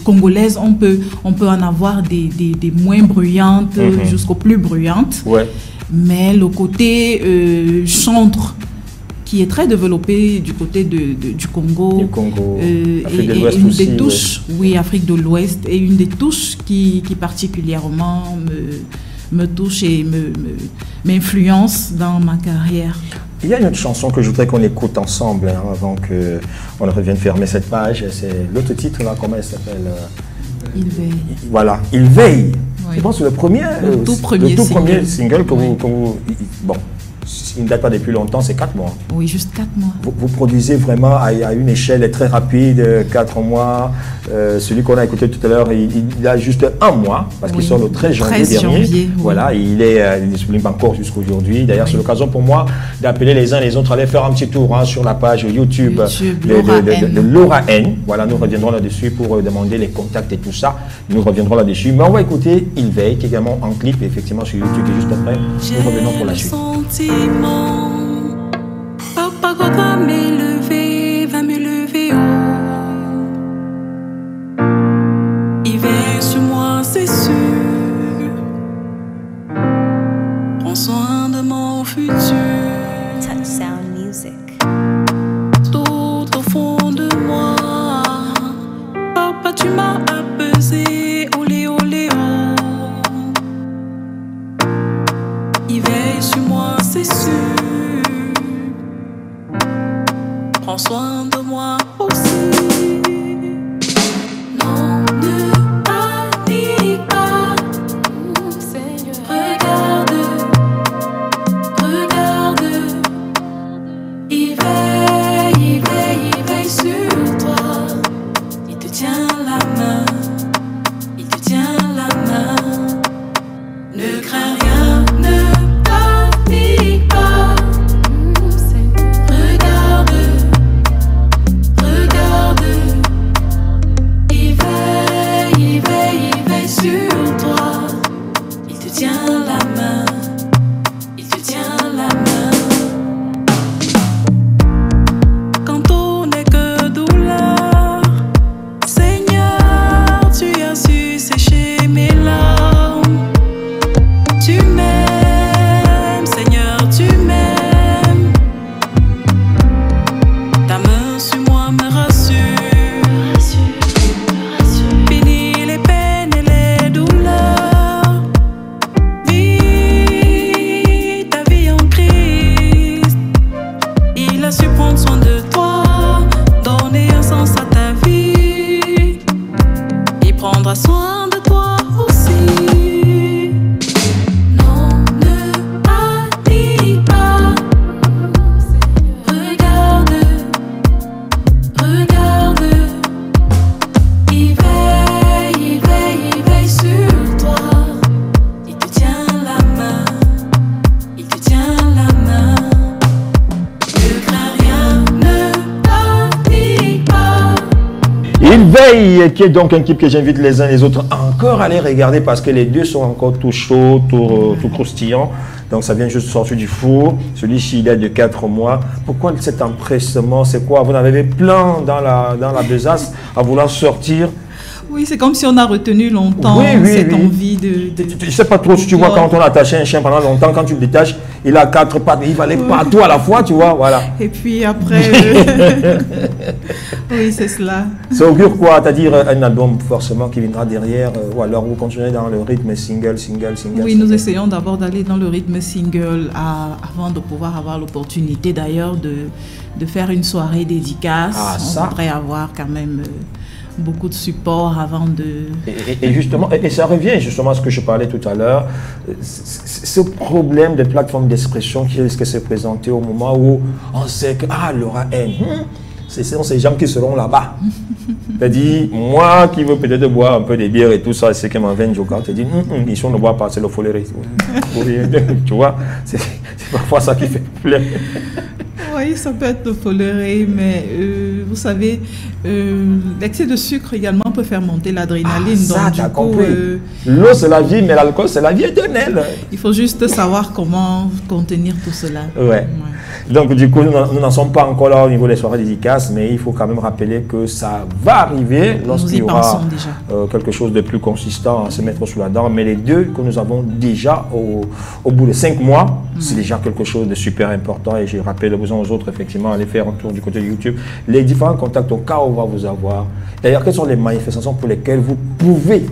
congolaises, on peut en avoir des moins bruyantes jusqu'aux plus bruyantes. Ouais. Mais le côté chantre, qui est très développé du côté du Congo. Du Congo, Afrique de l'Ouest aussi. Des touches, oui, Afrique de l'Ouest, et une des touches qui particulièrement me touche et m'influence dans ma carrière. Il y a une autre chanson que je voudrais qu'on écoute ensemble avant qu'on ne revienne fermer cette page. C'est l'autre titre, là, comment elle s'appelle? Il veille. Voilà, Il veille. Oui. Je pense que le tout premier single que vous... Bon, il ne date pas depuis longtemps, c'est 4 mois. Oui, juste 4 mois. Vous produisez vraiment à une échelle très rapide, 4 mois. Celui qu'on a écouté tout à l'heure, il a juste 1 mois, parce qu'il sort le 13 janvier dernier. Oui. Voilà, il est disponible encore jusqu'aujourd'hui. D'ailleurs, c'est l'occasion pour moi d'appeler les uns les autres à aller faire un petit tour sur la page YouTube de Laura N. Voilà, nous reviendrons là-dessus pour demander les contacts et tout ça. Nous reviendrons là-dessus. Mais on va écouter Il veille, qui est également en clip, effectivement, sur YouTube. Et juste après, nous revenons pour la suite. Papa va m'élever haut. Il veille sur moi, c'est sûr. Prends soin de mon futur. Touch Sound Music. Tout au fond de moi, papa, tu m'as apaisé. Olé, olé, oh. Il veille sur moi, c'est sûr. Prends soin de moi aussi. Non, ne panique pas, Seigneur. Regarde, il veille sur toi. Il te tient la main, il te tient la main. est donc un clip que j'invite les uns les autres encore à aller regarder parce que les deux sont encore tout chauds, tout croustillants. Donc ça vient juste sortir du four. Celui-ci, il est de 4 mois. Pourquoi cet empressement? C'est quoi? Vous en avez plein dans la besace à vouloir sortir? Oui, c'est comme si on a retenu longtemps cette envie de... Je ne sais pas trop si tu vois quand on a attaché un chien pendant longtemps, quand tu le détaches, il a 4 pattes, il va aller partout à la fois, tu vois, voilà. Et puis après... oui, c'est cela. Ça augure quoi? C'est-à-dire un album forcément qui viendra derrière, ou alors vous continuez dans le rythme single. Oui, nous essayons d'abord d'aller dans le rythme single avant de pouvoir avoir l'opportunité d'ailleurs de faire une soirée dédicace. On voudrait avoir quand même... beaucoup de support avant de... Et justement, et ça revient justement à ce que je parlais tout à l'heure, ce problème de plateforme d'expression qui risque de se présenter au moment où on sait que, Laura N, ce sont ces gens qui seront là-bas. C'est-à-dire, moi qui veux peut-être boire un peu de bière et tout ça, c'est que ma veine joker te dit, ils sont ne boivent pas, c'est le folerie. Tu vois, c'est parfois ça qui fait plaisir. Oui, ça peut être le folerie, mais vous savez, l'excès de sucre également peut faire monter l'adrénaline. Ça, tu as compris. L'eau, c'est la vie, mais l'alcool, c'est la vie éternelle. Il faut juste savoir comment contenir tout cela. Ouais. Donc, du coup, nous n'en sommes pas encore là au niveau des soirées dédicaces, mais il faut quand même rappeler que ça va arriver lorsqu'il y aura quelque chose de plus consistant à se mettre sous la dent. Mais les deux que nous avons déjà au bout de 5 mois, c'est déjà quelque chose de super important. Et je rappelle aux uns aux autres, effectivement, allez faire un tour du côté de YouTube. Les différents contacts au cas où on va vous avoir. D'ailleurs, quelles sont les manifestations pour lesquelles vous pouvez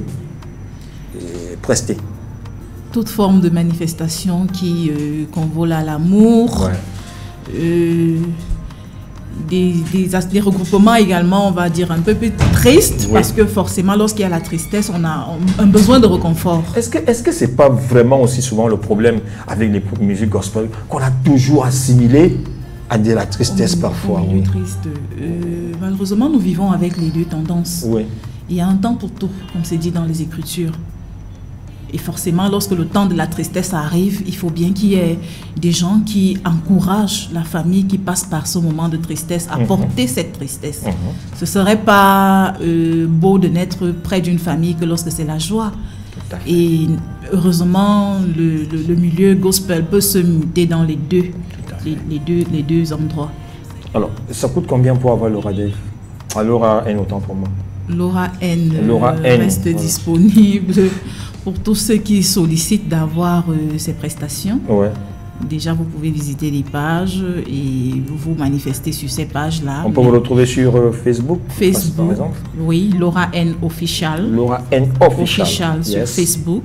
prester? Toute forme de manifestation qui convole à l'amour. Des regroupements également, on va dire, un peu plus tristes, parce que forcément, lorsqu'il y a la tristesse, on a un besoin de réconfort. Est-ce que c'est pas vraiment aussi souvent le problème avec les musiques gospel, qu'on a toujours assimilé à de la tristesse parfois? Oui, triste. Malheureusement, nous vivons avec les deux tendances. Oui. Il y a un temps pour tout, comme c'est dit dans les Écritures. Et forcément, lorsque le temps de la tristesse arrive, il faut bien qu'il y ait des gens qui encouragent la famille qui passe par ce moment de tristesse à porter cette tristesse. Ce ne serait pas beau de n'être près d'une famille que lorsque c'est la joie. Et heureusement, le milieu gospel peut se muter dans les deux endroits. Alors, ça coûte combien pour avoir Laura Dave? Laura N, autant pour moi. Laura N reste disponible pour tous ceux qui sollicitent d'avoir ces prestations. Ouais. Déjà, vous pouvez visiter les pages et vous manifester sur ces pages-là. On peut vous retrouver sur Facebook, par exemple? Oui, Laura N Official. Laura N Official. Sur Facebook.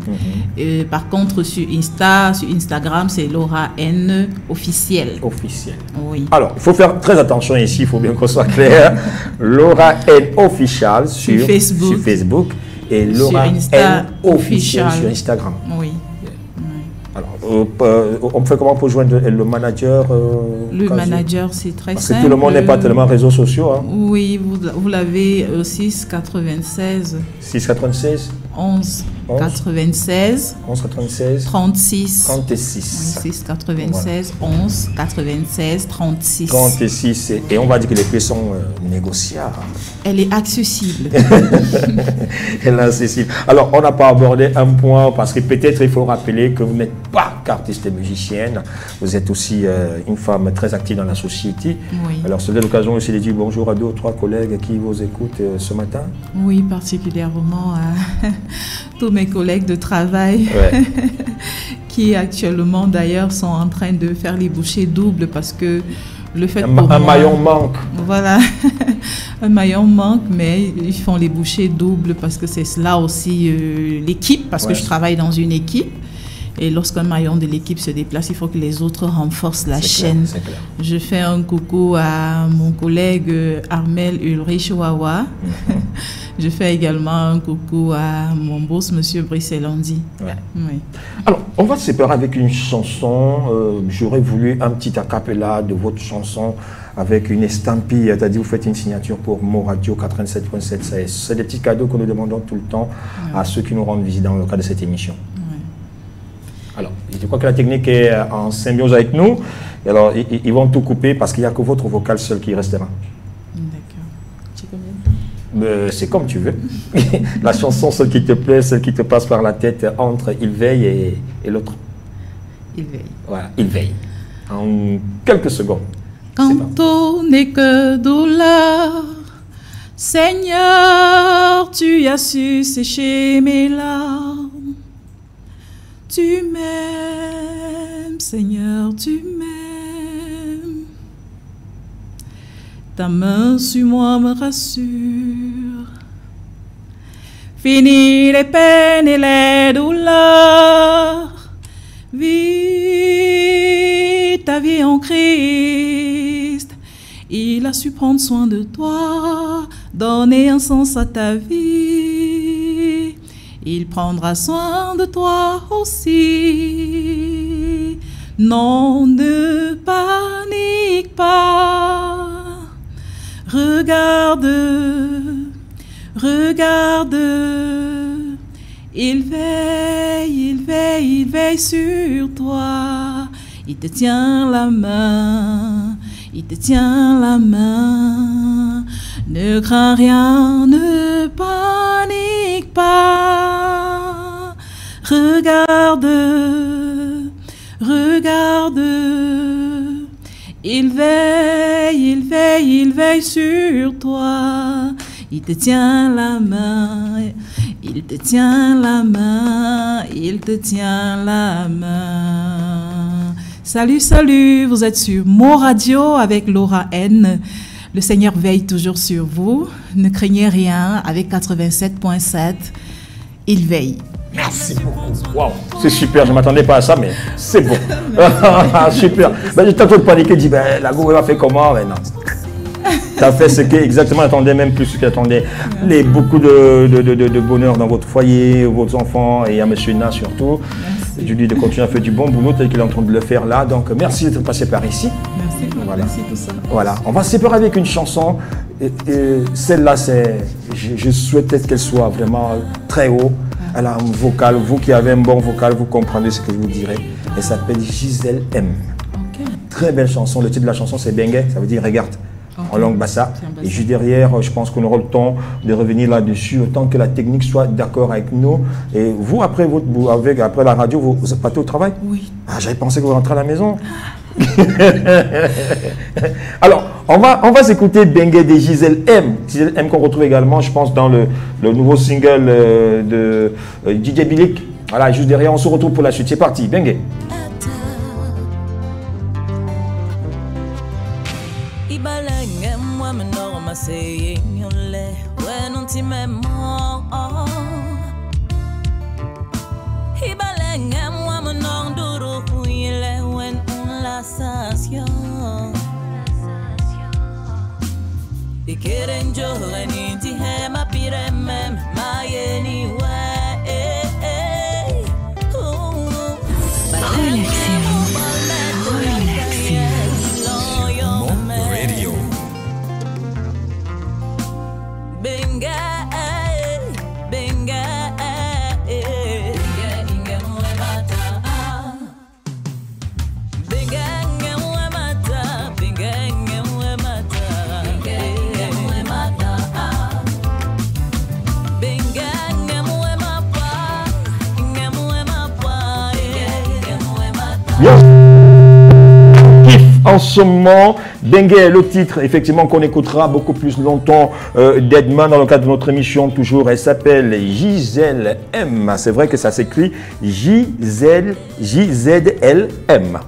Par contre, sur Instagram, c'est Laura N Officiel. Oui. Alors, il faut faire très attention ici, il faut bien qu'on soit clair. Laura N Official sur Facebook. Et Laura N Official sur Instagram. Oui. Alors, on fait comment pour joindre le manager? Le manager, c'est très simple. Parce que tout le monde n'est pas tellement réseaux sociaux. Hein. Oui, vous l'avez 696. 696 11 96 11 96 36 36. Oui, 6 96 11 96 36. 36. Et on va dire que les prix sont négociables. Elle est accessible. Elle est accessible. Alors, on n'a pas abordé un point parce que peut-être il faut rappeler que vous n'êtes pas qu'artiste et musicienne. Vous êtes aussi une femme très active dans la société. Oui. Alors, c'est l'occasion aussi de dire bonjour à 2 ou 3 collègues qui vous écoutent ce matin. Oui, particulièrement à tous mes collègues de travail qui actuellement d'ailleurs sont en train de faire les bouchées doubles parce que le fait un maillon manque. Voilà, un maillon manque, mais ils font les bouchées doubles parce que c'est cela aussi l'équipe, parce que je travaille dans une équipe. Et lorsqu'un maillon de l'équipe se déplace, il faut que les autres renforcent la chaîne. Clair. Je fais un coucou à mon collègue Armel Ulrich Wawa. Je fais également un coucou à mon boss, monsieur Brice Elandi. Oui. Alors, on va se séparer avec une chanson. J'aurais voulu un petit acapella de votre chanson avec une estampille. C'est-à-dire, vous faites une signature pour Mo Radio 87.7. C'est des petits cadeaux que nous demandons tout le temps à ceux qui nous rendent visite dans le cadre de cette émission. Alors, je crois que la technique est en symbiose avec nous. Et alors, ils vont tout couper parce qu'il n'y a que votre vocal seul qui restera. D'accord. Tu combien de temps? C'est comme tu veux. La chanson, celle qui te plaît, celle qui te passe par la tête entre Il veille et l'autre. Il veille. Voilà, Il veille. En quelques secondes. Quand on n'est que douleur, Seigneur, tu as su sécher mes larmes. Tu m'aimes, Seigneur, tu m'aimes. Ta main sur moi me rassure. Fini les peines et les douleurs. Vis ta vie en Christ. Il a su prendre soin de toi, donner un sens à ta vie. Il prendra soin de toi aussi. Non, ne panique pas. Regarde, regarde. Il veille, il veille, il veille sur toi. Il te tient la main, il te tient la main. Ne crains rien, ne panique pas. Regarde, regarde. Il veille, il veille, il veille sur toi. Il te tient la main, il te tient la main, il te tient la main. Salut, salut, vous êtes sur Mo Radio avec Laura N. Le Seigneur veille toujours sur vous. Ne craignez rien avec 87.7. Il veille. Merci beaucoup. Wow, c'est super, je ne m'attendais pas à ça, mais c'est bon. Super. Ben, j'étais un peu paniqué, je dis, ben, la go va faire comment? Ben, non. Tu as fait ce qu'exactement attendait, même plus ce qu'attendait. Beaucoup de bonheur dans votre foyer, vos enfants et à M. Na surtout. Merci. Je lui dis de continuer à faire du bon boulot tel qu'il est en train de le faire là. Donc merci d'être passé par ici. Merci, voilà. Merci pour ça. Voilà, on va se séparer avec une chanson. Celle-là, je souhaitais qu'elle soit vraiment très haut. Elle a un vocal, vous qui avez un bon vocal, vous comprenez ce que je vous dirai. Elle s'appelle Gisèle M. Okay. Très belle chanson. Le titre de la chanson, c'est Bengue, ça veut dire regarde. Okay. En langue bassa. Et juste derrière, je pense qu'on aura le temps de revenir là-dessus, autant que la technique soit d'accord avec nous. Et vous, après la radio, vous partez au travail? Oui. Ah, j'avais pensé que vous rentrez à la maison. Alors, on va s'écouter Bengue de Gisèle M. Gisèle M qu'on retrouve également, je pense, dans le nouveau single de DJ Bilik. Voilà, juste derrière, on se retrouve pour la suite. C'est parti, Bengue. En ce moment, Bengue est le titre, effectivement, qu'on écoutera beaucoup plus longtemps d'Edman dans le cadre de notre émission, toujours. Elle s'appelle Gisèle M. C'est vrai que ça s'écrit J-Z-L-M.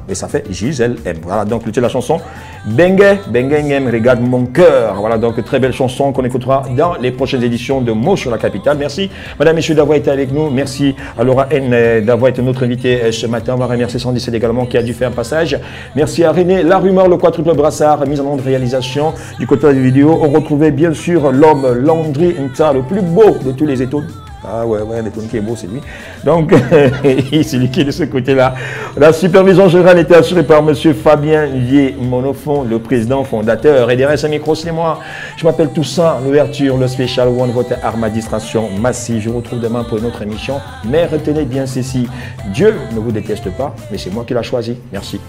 Et ça fait Gisèle M. Voilà, donc le titre de la chanson, Bengue, Bengue M, regarde mon cœur. Voilà, donc très belle chanson qu'on écoutera dans les prochaines éditions de Mo sur la capitale. Merci, mesdames, messieurs, d'avoir été avec nous. Merci à Laura N d'avoir été notre invitée ce matin. On va remercier Sandy Céd également qui a dû faire un passage. Merci à René La Rumeur, le quadruple brassard, mise en onde de réalisation du côté de la vidéo. On retrouvait bien sûr l'homme Landry Nta, le plus beau de tous les étoiles. Ah ouais, l'étoile qui est beau, c'est lui. Donc, c'est lui qui est de ce côté-là. La supervision générale était assurée par M. Fabien Vier Monofon, le président fondateur. Et derrière ce micro, c'est moi. Je m'appelle Toussaint, l'ouverture, le spécial One Vote Armadistration massive. Je vous retrouve demain pour une autre émission. Mais retenez bien ceci, Dieu ne vous déteste pas, mais c'est moi qui l'ai choisi. Merci.